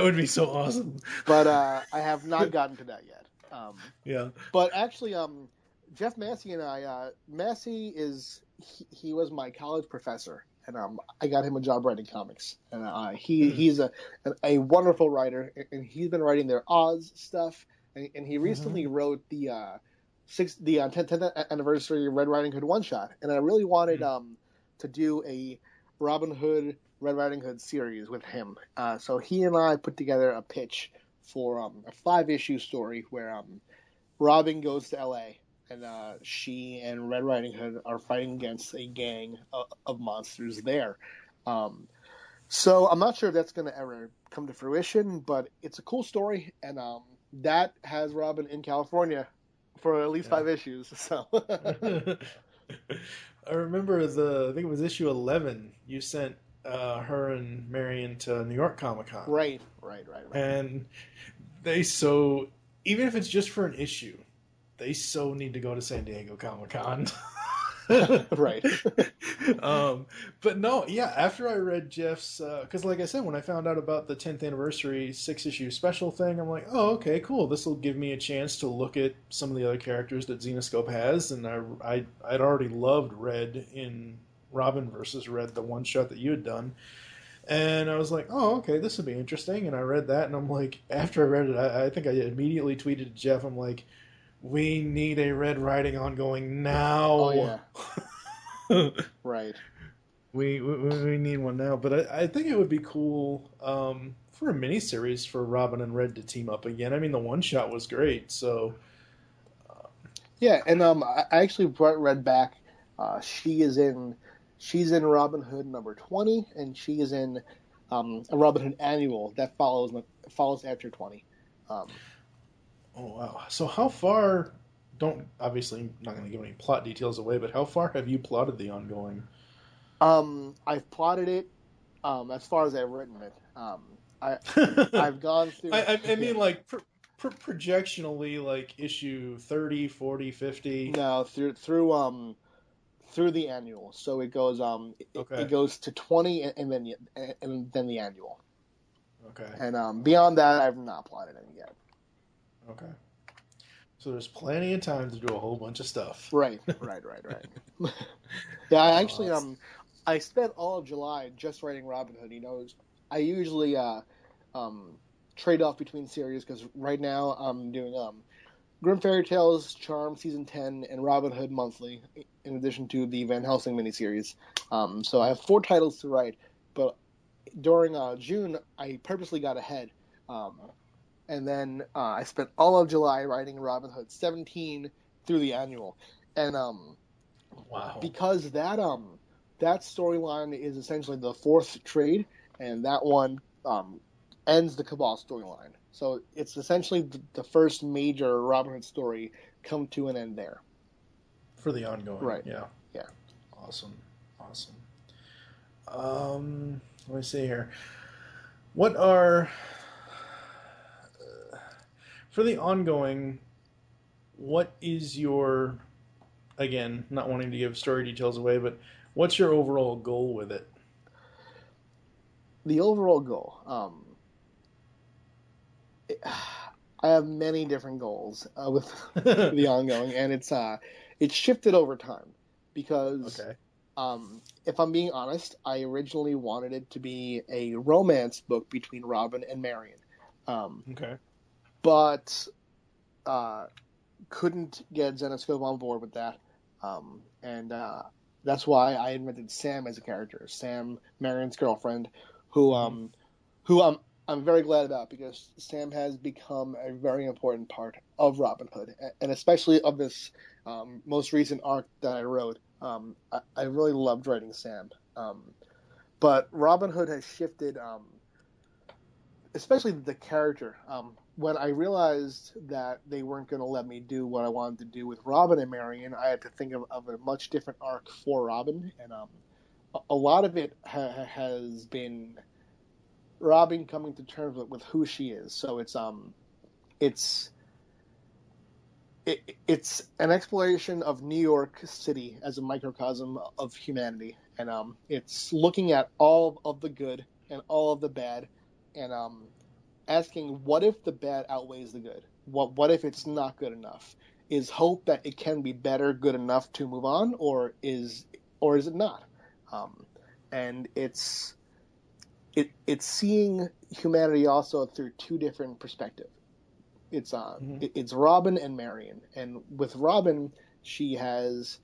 would be so awesome. but I have not gotten to that yet. Yeah. But actually, Jeff Massey and Massey he was my college professor, and I got him a job writing comics, and he's a wonderful writer, and he's been writing their Oz stuff, and he recently wrote the 10th anniversary Red Riding Hood one shot, and I really wanted to do a Robin Hood Red Riding Hood series with him. So he and I put together a pitch for a 5-issue story where Robin goes to L.A. and she and Red Riding Hood are fighting against a gang of monsters there. So I'm not sure if that's going to ever come to fruition, but it's a cool story, and that has Robin in California for at least Yeah. 5 issues. So I remember I think it was issue 11. You sent her and Marion to New York Comic Con, right. and they even if it's just for an issue, they so need to go to San Diego Comic Con. Right. But no, yeah. After I read Jeff's, because like I said, when I found out about the 10th anniversary 6-issue special thing, I'm like, oh, okay, cool. This will give me a chance to look at some of the other characters that Zenescope has, and I'd already loved Red in Robin versus Red, the one shot that you had done. And I was like, oh, okay, this would be interesting. And I read that, and I'm like, after I read it, I think I immediately tweeted to Jeff, I'm like, we need a Red Riding ongoing now. Oh yeah. Right. We need one now. But I think it would be cool for a miniseries for Robin and Red to team up again. I mean, the one shot was great. So Yeah, and I actually brought Red back. She's in Robin Hood number 20, and she is in a Robin Hood annual that follows after 20. oh wow. So how far? Don't obviously I'm not going to give any plot details away, but how far have you plotted the ongoing? I've plotted it as far as I've written it. I I've gone through. I mean, like projectionally, like issue 30, 40, 50. No, through the annual. So it goes Okay. it goes to 20 and then the annual. Okay. And beyond that, I've not plotted any yet. Okay. So there's plenty of time to do a whole bunch of stuff. Right. Yeah, I actually I spent all of July just writing Robin Hood. I usually trade off between series because right now I'm doing Grim Fairy Tales, Charm Season 10, and Robin Hood Monthly, in addition to the Van Helsing miniseries. So I have 4 titles to write, but during June I purposely got ahead. And then I spent all of July writing Robin Hood 17 through the annual, and Wow. because that storyline is essentially the 4th trade, and that one ends the Cabal storyline. So it's essentially the first major Robin Hood story come to an end there. For the ongoing. Right. Yeah. Yeah. Awesome. Awesome. Let me see here. What are for the ongoing? What is your, again, not wanting to give story details away, but what's your overall goal with it? The overall goal, I have many different goals with the ongoing, and it's shifted over time because, Okay. if I'm being honest, I originally wanted it to be a romance book between Robin and Marion, Okay. but couldn't get Zenescope on board with that, and that's why I invented Sam as a character, Sam, Marion's girlfriend, who Mm-hmm. I'm very glad about because Sam has become a very important part of Robin Hood, and especially of this most recent arc that I wrote. I really loved writing Sam, but Robin Hood has shifted, especially the character. When I realized that they weren't going to let me do what I wanted to do with Robin and Marion, I had to think of a much different arc for Robin, and a lot of it has been Robin coming to terms with who she is. So it's it's an exploration of New York City as a microcosm of humanity, and it's looking at all of the good and all of the bad, and asking what if the bad outweighs the good? What if it's not good enough? Is hope that it can be better good enough to move on, or is it not? And it's seeing humanity also through two different perspectives. Mm-hmm. It's Robin and Marion, and with Robin, she's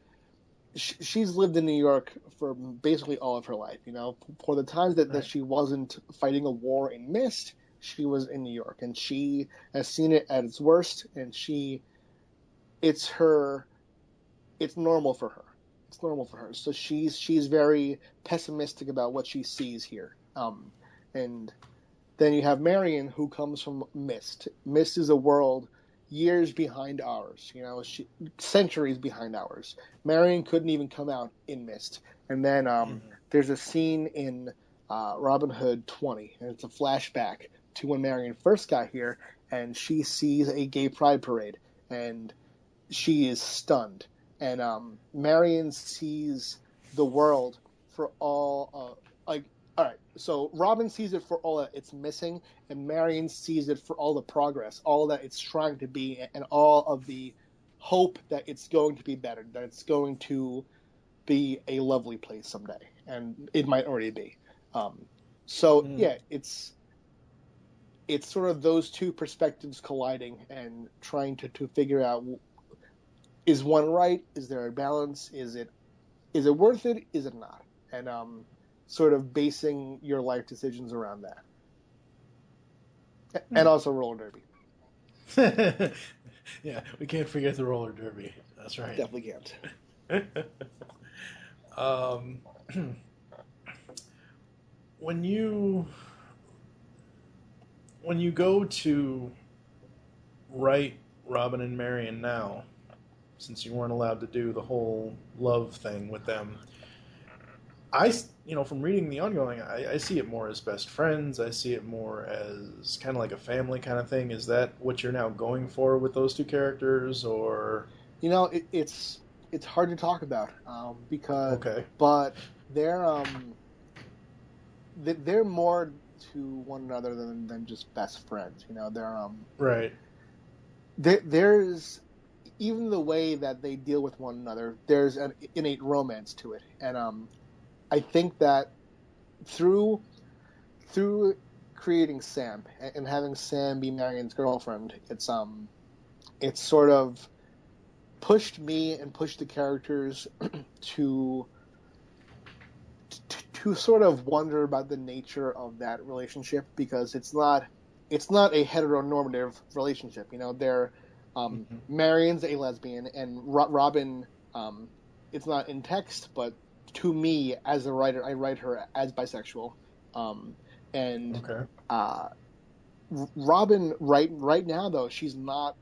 lived in New York for basically all of her life. You know, for the times that Right. she wasn't fighting a war in Mist, she was in New York, and she has seen it at its worst, and it's her, it's normal for her. It's normal for her. So she's very pessimistic about what she sees here. And then you have Marion, who comes from Mist. Mist is a world years behind ours, centuries behind ours. Marion couldn't even come out in Mist. And then Mm-hmm. there's a scene in Robin Hood 20, and it's a flashback to when Marion first got here, and she sees a gay pride parade, and she is stunned. And Marion sees the world for all, all right, so Robin sees it for all that it's missing, and Marion sees it for all the progress, all that it's trying to be, and all of the hope that it's going to be better, that it's going to be a lovely place someday, and it might already be. So Mm. yeah, it's sort of those two perspectives colliding and trying to figure out, is one right? Is there a balance? Is it worth it? Is it not? And sort of basing your life decisions around that. And also roller derby. Yeah, we can't forget the roller derby. That's right. Definitely can't. um, when you when you go to write Robin and Marion now, since you weren't allowed to do the whole love thing with them, from reading the ongoing, I see it more as best friends. I see it more as kind of like a family kind of thing. Is that what you're now going for with those two characters, or It's hard to talk about, because okay, but they're more to one another than just best friends. right? There's, even the way that they deal with one another, there's an innate romance to it, and I think that through creating Sam and having Sam be Marion's girlfriend, it's sort of pushed me and pushed the characters to sort of wonder about the nature of that relationship, because it's not a heteronormative relationship. They're Mm-hmm. Marion's a lesbian, and Robin, it's not in text, but to me as a writer, I write her as bisexual, um, and Okay. uh, Robin, right now though, she's not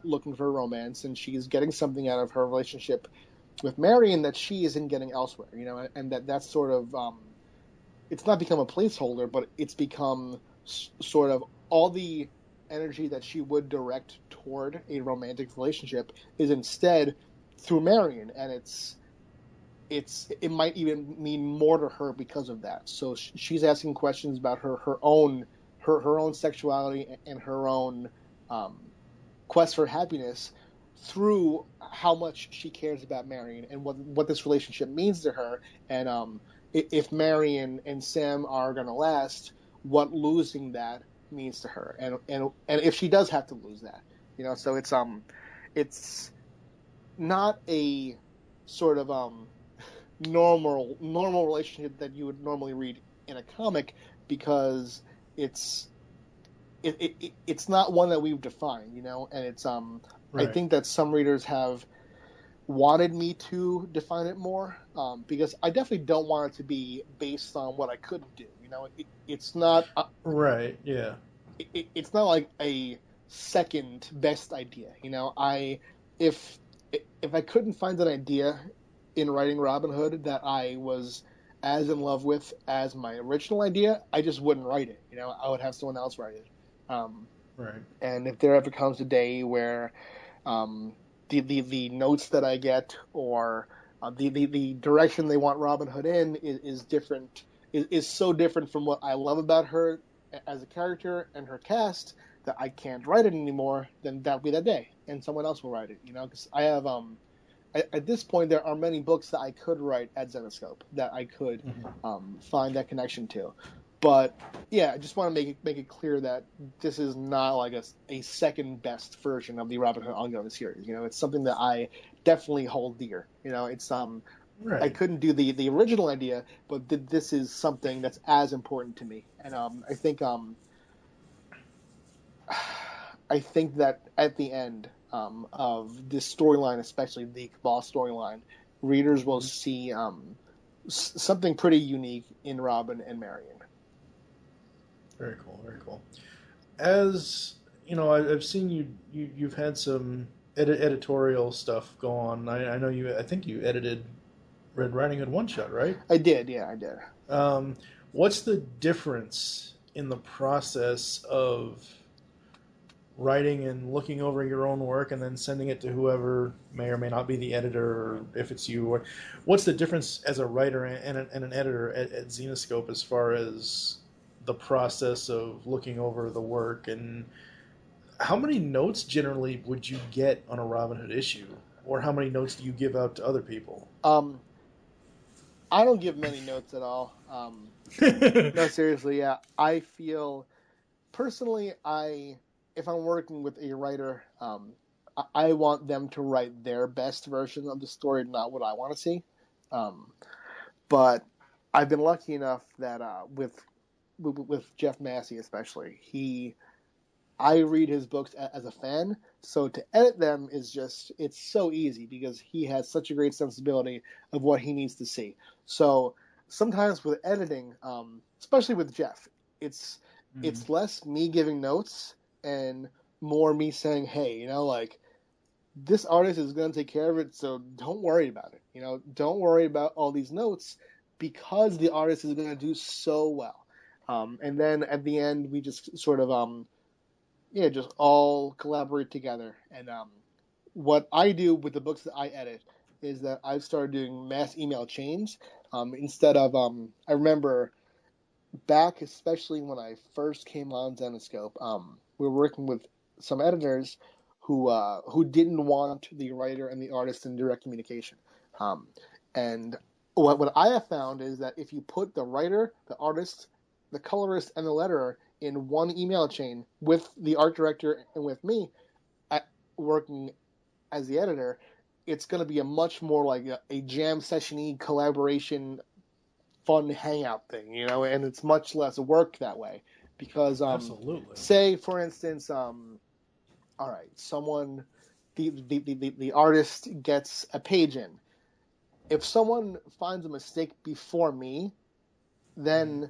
looking for romance, and she's getting something out of her relationship with Marion that she isn't getting elsewhere, you know, and that's sort of it's not become a placeholder, but it's become sort of all the energy that she would direct toward a romantic relationship is instead through Marion, and it might even mean more to her because of that. So she's asking questions about her own sexuality and her own quest for happiness through how much she cares about Marion and what this relationship means to her, and if Marion and Sam are going to last, what losing that means to her, and if she does have to lose that, you know. So it's not a sort of normal relationship that you would normally read in a comic, because it's it's not one that we've defined, you know, and it's I Right. think that some readers have wanted me to define it more, because I definitely don't want it to be based on what I couldn't do. You know, it's not Right. Yeah. it's not like a second best idea. You know, if if I couldn't find an idea in writing Robin Hood that I was as in love with as my original idea, I just wouldn't write it. You know, I would have someone else write it. Um, Right. and if there ever comes a day where um, the notes that I get, or the direction they want Robin Hood in is different, is so different from what I love about her as a character and her cast, that I can't write it anymore, then that'll be that day, and someone else will write it. You know, because I have at this point there are many books that I could write at Zenescope that I could Mhm. find that connection to, but yeah, I just want to make it clear that this is not like a second best version of the Robin Hood ongoing series. You know, it's something that I definitely hold dear. You know, it's I Right. couldn't do the original idea, but this is something that's as important to me, and I think that at the end of this storyline, especially the Cabal storyline, readers will Mhm. see something pretty unique in Robin and Marion. Very cool. Very cool. As you know, I've seen you've had some editorial stuff go on. I know you. I think you edited Red Riding Hood one shot, right? I did, yeah, I did. Um, what's the difference in the process of writing and looking over your own work and then sending it to whoever may or may not be the editor, or if it's you? Or what's the difference as a writer and an editor at Zenescope as far as the process of looking over the work, and how many notes generally would you get on a Robin Hood issue, or how many notes do you give out to other people? Um, I don't give many notes at all. No, seriously, yeah. I feel personally, if I'm working with a writer, I want them to write their best version of the story, not what I want to see. Um, but I've been lucky enough that with Jeff Massey especially, I read his books as a fan, so to edit them is just it's so easy because he has such a great sensibility of what he needs to see. So sometimes with editing, especially with Jeff, it's Mhm. it's less me giving notes and more me saying, "Hey, you know, like this artist is going to take care of it, so don't worry about it. You know, don't worry about all these notes because the artist is going to do so well." And then at the end, we just sort of yeah, just all collaborate together. And what I do with the books that I edit is that I've started doing mass email chains instead of. I remember back, especially when I first came on Zenescope, we were working with some editors who didn't want the writer and the artist in direct communication. Um, and what I have found is that if you put the writer, the artist, the colorist, and the letterer in one email chain with the art director and with me working as the editor, it's going to be a much more like a jam session-y collaboration fun hangout thing, you know, and it's much less work that way because Absolutely. say for instance all right, someone the artist gets a page in. If someone finds a mistake before me, then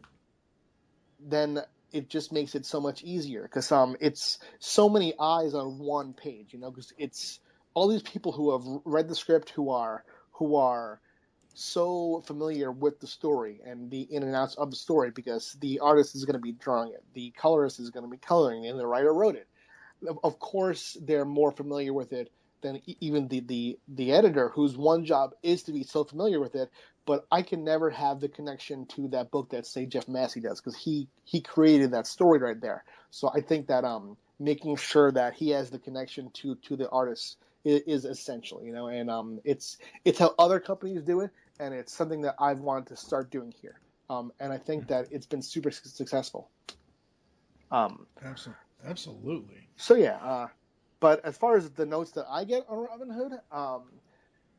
then it just makes it so much easier because it's so many eyes on one page, you know, because it's all these people who have read the script, who are so familiar with the story and the in and outs of the story because the artist is going to be drawing it, the colorist is going to be coloring it, and the writer wrote it. Of course, they're more familiar with it than even the editor, whose one job is to be so familiar with it. But I can never have the connection to that book that, say, Jeff Massey does, because he created that story right there. So I think that making sure that he has the connection to the artist is essential, and it's how other companies do it, and it's something that I've wanted to start doing here, and I think that it's been super successful. Absolutely. So yeah, but as far as the notes that I get on Robyn Hood,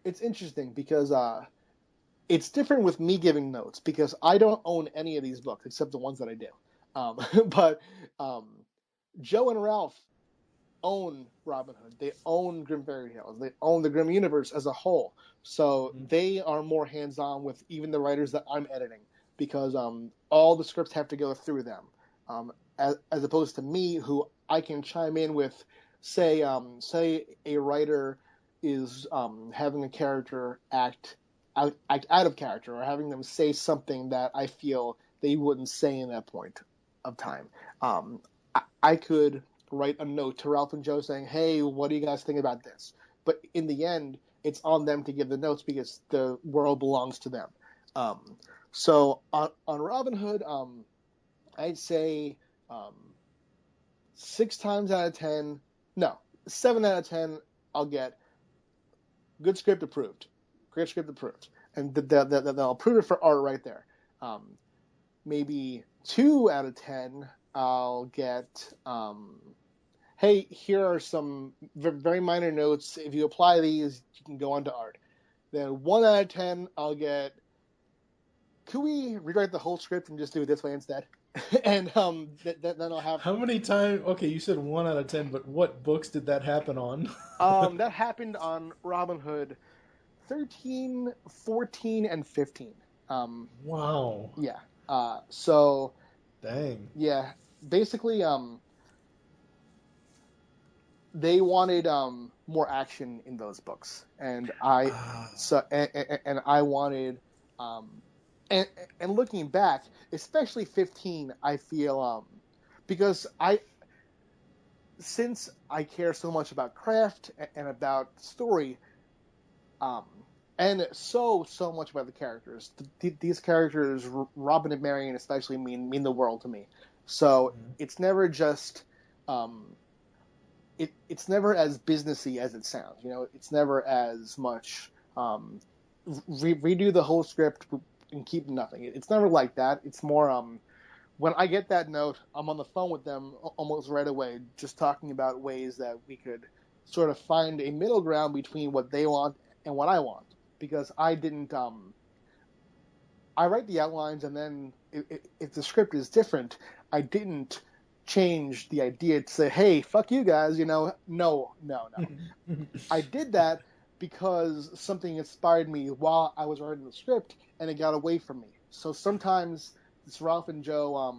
it's interesting because it's different with me giving notes because I don't own any of these books except the ones that I do. But Joe and Ralph own Robyn Hood. They own Grimm Fairy Tales. They own the Grimm universe as a whole. So they are more hands-on with even the writers that I'm editing because all the scripts have to go through them, as opposed to me, who I can chime in with, say a writer is having a character act out of character or having them say something that I feel they wouldn't say in that point of time. I could write a note to Ralph and Joe saying, hey, what do you guys think about this? But in the end, it's on them to give the notes because the world belongs to them. So on Robyn Hood, I'd say 7 out of 10, I'll get good script approved. Great script approved. And they'll approve it for art right there. Maybe 2 out of 10, I'll get, hey, here are some very minor notes. If you apply these, you can go on to art. Then 1 out of 10, I'll get, could we rewrite the whole script and just do it this way instead? And then I'll have... How many times? Okay, you said 1 out of 10, but what books did that happen on? That happened on Robyn Hood 13, 14, and 15. Wow. Yeah. So... Dang. Yeah. Basically, they wanted more action in those books, and I wanted, and looking back, especially 15, I feel because since I care so much about craft and about story, and so much about the characters. These characters, Robin and Marion especially, mean the world to me. So it's never just it's never as businessy as it sounds. It's never as much redo the whole script and keep nothing. It's never like that. It's more when I get that note, I'm on the phone with them almost right away, just talking about ways that we could sort of find a middle ground between what they want and what I want. Because I didn't, I write the outlines, and then if the script is different, I didn't change the idea to say, hey, fuck you guys, no. I did that because something inspired me while I was writing the script, and it got away from me. So sometimes it's Ralph and Joe,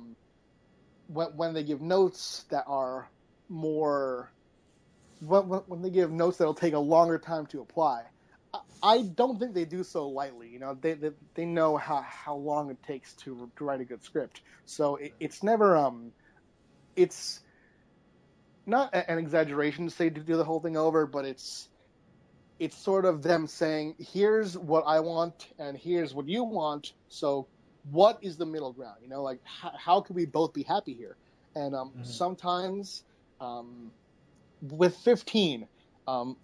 when they give notes that are more, when they give notes that'll take a longer time to apply, I don't think they do so lightly. They know how long it takes to write a good script. So it's never it's not an exaggeration to say to do the whole thing over, but it's sort of them saying, here's what I want and here's what you want. So what is the middle ground? Like how can we both be happy here? And sometimes with 15,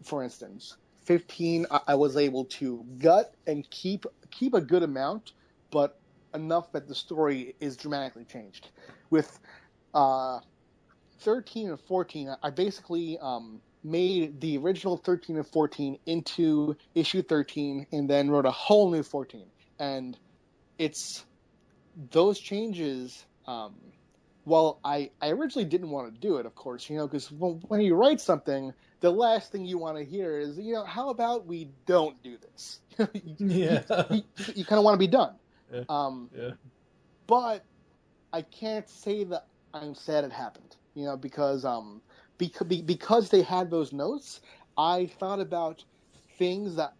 for instance. 15, I was able to gut and keep a good amount, but enough that the story is dramatically changed. With 13 and 14, I basically made the original 13 and 14 into issue 13 and then wrote a whole new 14. And it's those changes... well, I originally didn't want to do it, of course, because when you write something, the last thing you want to hear is, how about we don't do this? Yeah. You kind of want to be done. Yeah. But I can't say that I'm sad it happened, because they had those notes. I thought about things that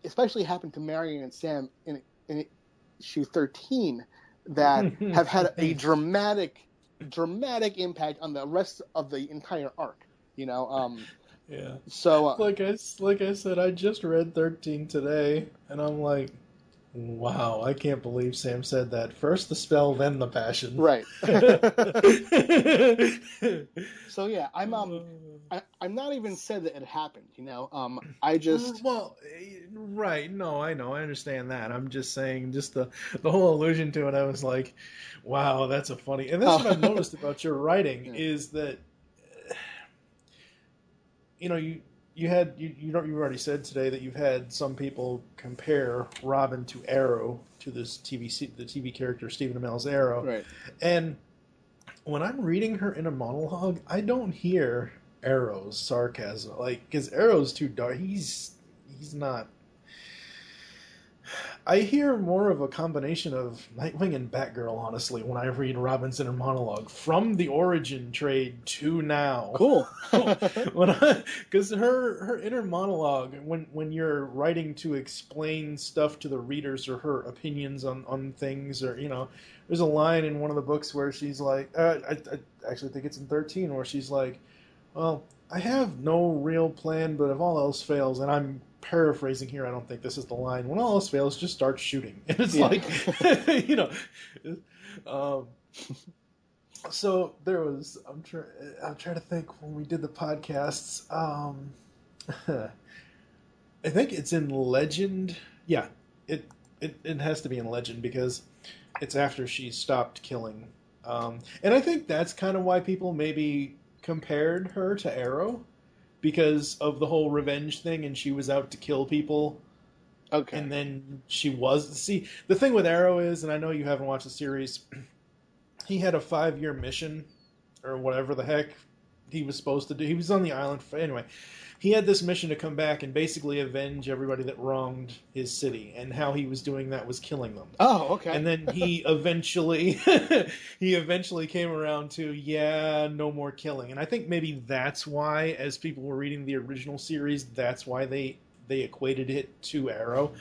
especially happened to Marion and Sam in issue 13 that have had a dramatic impact on the rest of the entire arc. Yeah. So Like I said, I just read 13 today, and I'm like, wow, I can't believe Sam said that. First the spell, then the passion. right. So yeah, I'm not even said that it happened. I just Well, right. No, I know. I understand that. I'm just saying, just the whole allusion to it. I was like, wow, that's a funny. And that's what I've noticed about your writing Yeah. is that, you've already said today that you've had some people compare Robin to Arrow, to the TV character Stephen Amell's Arrow, Right. and when I'm reading her inner monologue, I don't hear Arrow's sarcasm, like, because Arrow's too dark. He's not. I hear more of a combination of Nightwing and Batgirl, honestly, when I read Robin's inner monologue from the origin trade to now. Cool. Because her inner monologue, when you're writing to explain stuff to the readers or her opinions on things, or there's a line in one of the books where she's like, I actually think it's in 13, where she's like, well, I have no real plan, but if all else fails, and I'm paraphrasing here, I don't think this is the line, when all else fails, just start shooting. And it's like, so there was, I'm trying to think when we did the podcasts, I think it's in Legend. Yeah, it has to be in Legend because it's after she stopped killing. And I think that's kind of why people maybe compared her to Arrow, because of the whole revenge thing, and she was out to kill people. Okay. And then she was. See, the thing with Arrow is, and I know you haven't watched the series, he had a 5-year mission, or whatever the heck he was supposed to do. He was on the island. Anyway, he had this mission to come back and basically avenge everybody that wronged his city, and how he was doing that was killing them. Oh, okay. And then he eventually came around to, no more killing. And I think maybe that's why, as people were reading the original series, that's why they equated it to Arrow.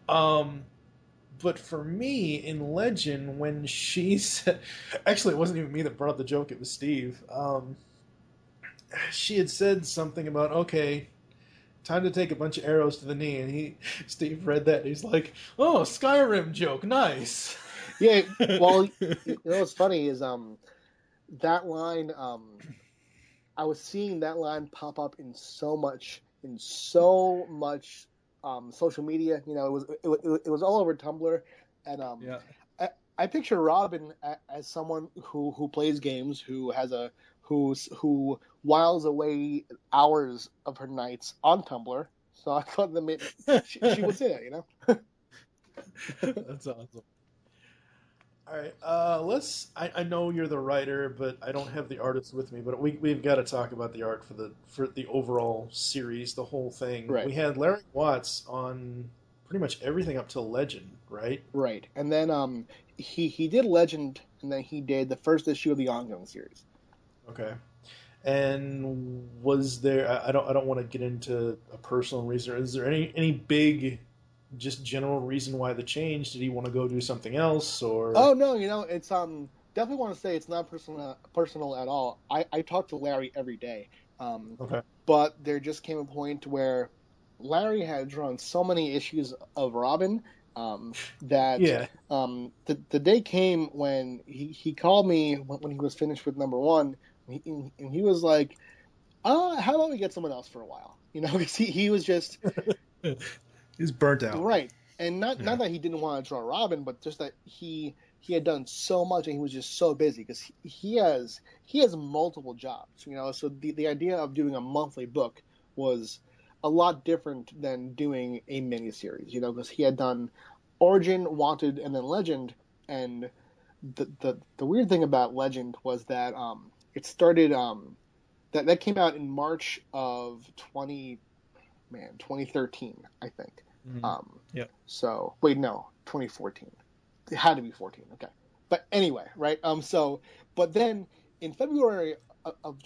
But for me, in Legend, when she said, actually, it wasn't even me that brought up the joke, it was Steve. She had said something about, okay, time to take a bunch of arrows to the knee, and Steve read that, and he's like, oh, Skyrim joke, nice. Yeah, well, what's funny is that line, I was seeing that line pop up in so much social media. It was all over Tumblr, and I picture Robin as someone who plays games, who who whiles away hours of her nights on Tumblr. So I thought she would say that, That's awesome. All right, I know you're the writer, but I don't have the artist with me. But we've got to talk about the art for the overall series, the whole thing. Right. We had Larry Watts on pretty much everything up till Legend, right? Right, and then he did Legend, and then he did the first issue of the ongoing series. Okay. And was there? I don't want to get into a personal reason. Is there any big, just general reason why the change? Did he want to go do something else, or? Oh no, it's definitely want to say it's not personal at all. I talk to Larry every day. Okay. But there just came a point where Larry had drawn so many issues of Robin that the day came when he called me when he was finished with number 1, and he was like, how about we get someone else for a while? Because he was just he's burnt out, right, and not that he didn't want to draw Robin, but just that he had done so much and he was just so busy because he has multiple jobs, So the idea of doing a monthly book was a lot different than doing a miniseries, because he had done Origin, Wanted, and then Legend. And the weird thing about Legend was that it started that came out in March of 2013, I think. Mm-hmm. So wait, no, 2014. It had to be 14. Okay, but anyway, right? But then in February of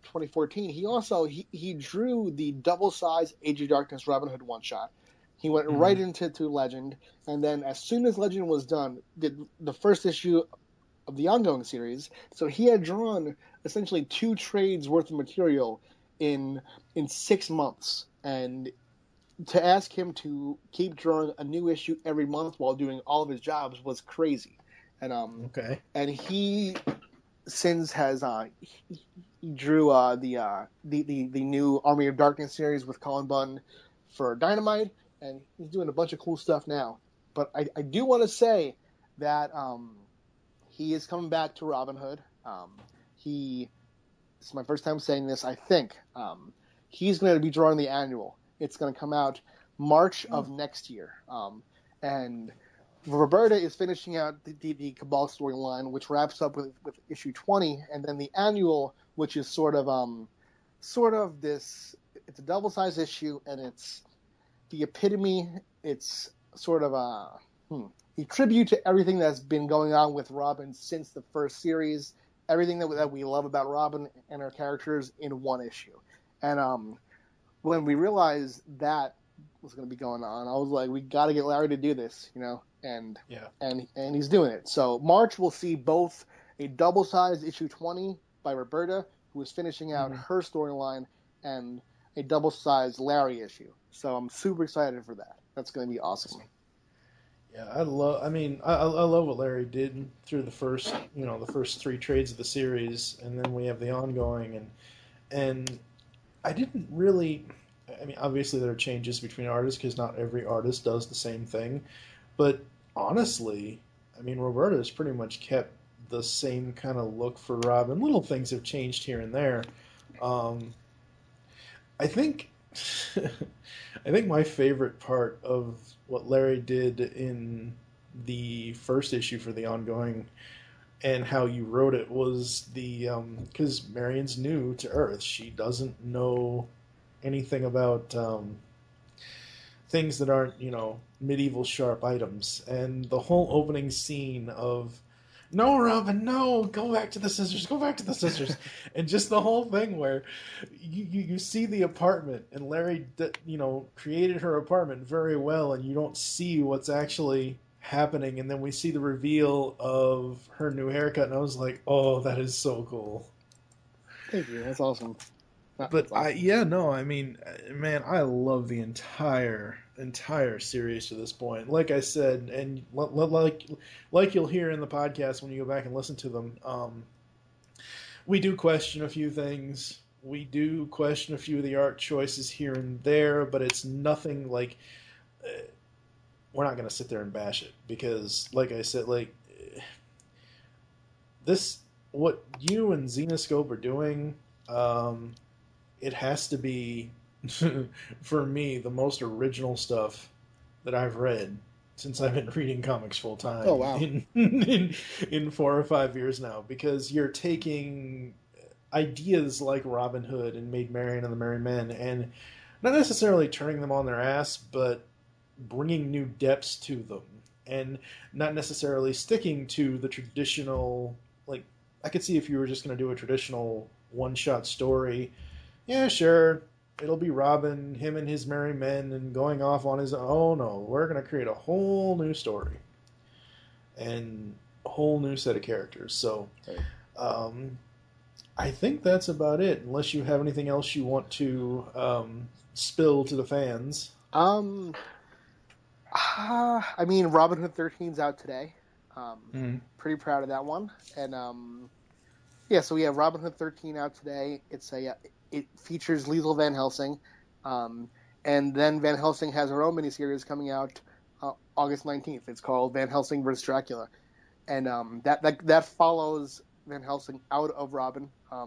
2014, he drew the double-size Age of Darkness Robyn Hood one-shot, He went right into Legend, and then as soon as Legend was done, did the first issue of the ongoing series. So he had drawn essentially 2 trades worth of material in 6 months, and to ask him to keep drawing a new issue every month while doing all of his jobs was crazy. And Okay. and he since has he drew the new Army of Darkness series with Colin Bunn for Dynamite, and he's doing a bunch of cool stuff now. But I do want to say that he is coming back to Robin Hood. It's my first time saying this. I think he's going to be drawing the annual. It's going to come out March of next year, and Roberta is finishing out the Cabal storyline, which wraps up with issue 20, and then the annual, which is sort of this. It's a double-sized issue, and it's the epitome. It's sort of a tribute to everything that's been going on with Robin since the first series, everything that we love about Robin and her characters in one issue. And when we realized that was going to be going on, I was like, we got to get Larry to do this, and he's doing it. So March will see both a double-sized issue 20 by Roberta, who is finishing out her storyline, and a double-sized Larry issue. So I'm super excited for that. That's going to be awesome. Yeah, I love what Larry did through the first 3 trades of the series, and then we have the ongoing, and I didn't really. I mean, obviously there are changes between artists because not every artist does the same thing, but honestly, I mean, Roberta has pretty much kept the same kind of look for Robin. Little things have changed here and there. I think I think my favorite part of what Larry did in the first issue for the ongoing and how you wrote it was because Marion's new to Earth. She doesn't know anything about things that aren't, medieval sharp items. And the whole opening scene of, no, Robin, no, go back to the scissors, go back to the scissors. And just the whole thing where you see the apartment, and Larry, created her apartment very well, and you don't see what's actually happening. And then we see the reveal of her new haircut, and I was like, oh, that is so cool. Thank you. That's awesome. But I mean, man, I love the entire series to this point. Like I said, and like you'll hear in the podcast when you go back and listen to them, we do question a few things. We do question a few of the art choices here and there, but it's nothing like. We're not going to sit there and bash it because, like I said, this what you and Zenescope are doing. It has to be, for me, the most original stuff that I've read since I've been reading comics full time. Oh, wow. In 4 or 5 years now, because you're taking ideas like Robin Hood and Maid Marian and the Merry Men, and not necessarily turning them on their ass, but bringing new depths to them, and not necessarily sticking to the traditional. Like, I could see if you were just going to do a traditional one-shot story. Yeah, sure, it'll be Robin, him and his merry men, and going off on his own. Oh, no, we're going to create a whole new story. And a whole new set of characters. So, I think that's about it, unless you have anything else you want to spill to the fans. I mean, Robin Hood 13's out today. Pretty proud of that one. And, so we have Robin Hood 13 out today. It features Liesl Van Helsing, and then Van Helsing has her own miniseries coming out August 19th. It's called Van Helsing vs. Dracula, and that follows Van Helsing out of Robin. Her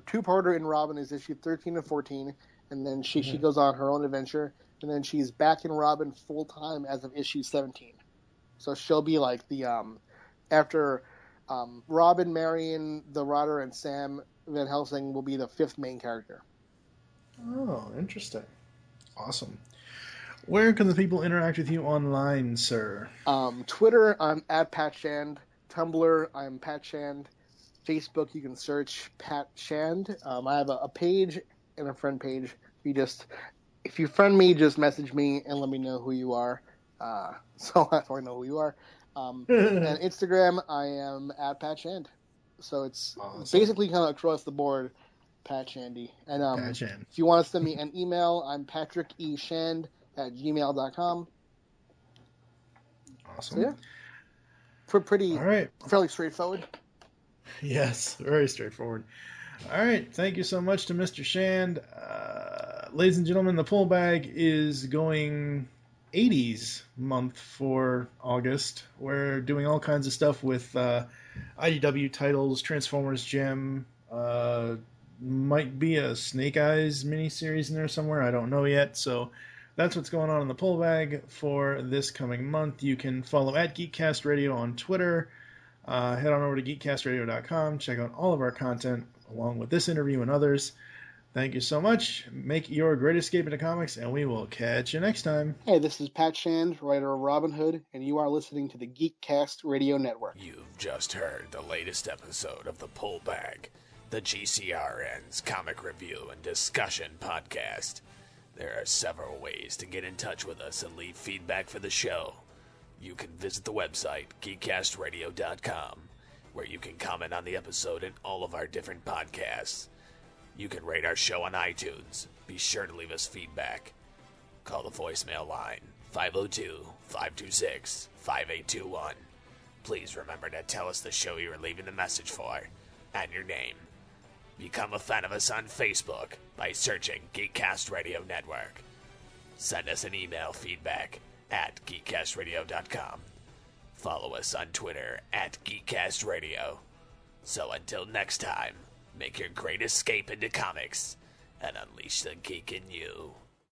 2-parter in Robin is issue 13 and 14, and then she goes on her own adventure, and then she's back in Robin full time as of issue 17. So she'll be like the after Robin, Marion, the Rotter, and Sam, Van Helsing will be the 5th main character. Oh, interesting. Awesome. Where can the people interact with you online, sir? Twitter, I'm at Pat Shand. Tumblr, I'm Pat Shand. Facebook, you can search Pat Shand. I have a page and a friend page. You just if you friend me, just message me and let me know who you are. So I know who you are. And Instagram, I am at Pat Shand. So it's Awesome. basically kind of across the board, Pat Shandy. And Pat Shand. if you want to send me an email, I'm patrickeshand@gmail.com. Awesome. So yeah, pretty, All right. fairly straightforward. Yes, very straightforward. All right. Thank you so much to Mr. Shand. Ladies and gentlemen, the pull bag is going 80s month for August. We're doing all kinds of stuff with IDW titles, Transformers Gem, might be a Snake Eyes miniseries in there somewhere. I don't know yet. So that's what's going on in the pull bag for this coming month. You can follow at Geekcast Radio on Twitter. Head on over to geekcastradio.com. Check out all of our content along with this interview and others. Thank you so much. Make your great escape into comics, and we will catch you next time. Hey, this is Pat Shand, writer of Robyn Hood, and you are listening to the Geekcast Radio Network. You've just heard the latest episode of The Pull Bag, the GCRN's comic review and discussion podcast. There are several ways to get in touch with us and leave feedback for the show. You can visit the website, geekcastradio.com, where you can comment on the episode and all of our different podcasts. You can rate our show on iTunes. Be sure to leave us feedback. Call the voicemail line, 502-526-5821. Please remember to tell us the show you are leaving the message for and your name. Become a fan of us on Facebook by searching Geekcast Radio Network. Send us an email feedback at geekcastradio.com. Follow us on Twitter at geekcastradio. So until next time, make your great escape into comics and unleash the geek in you.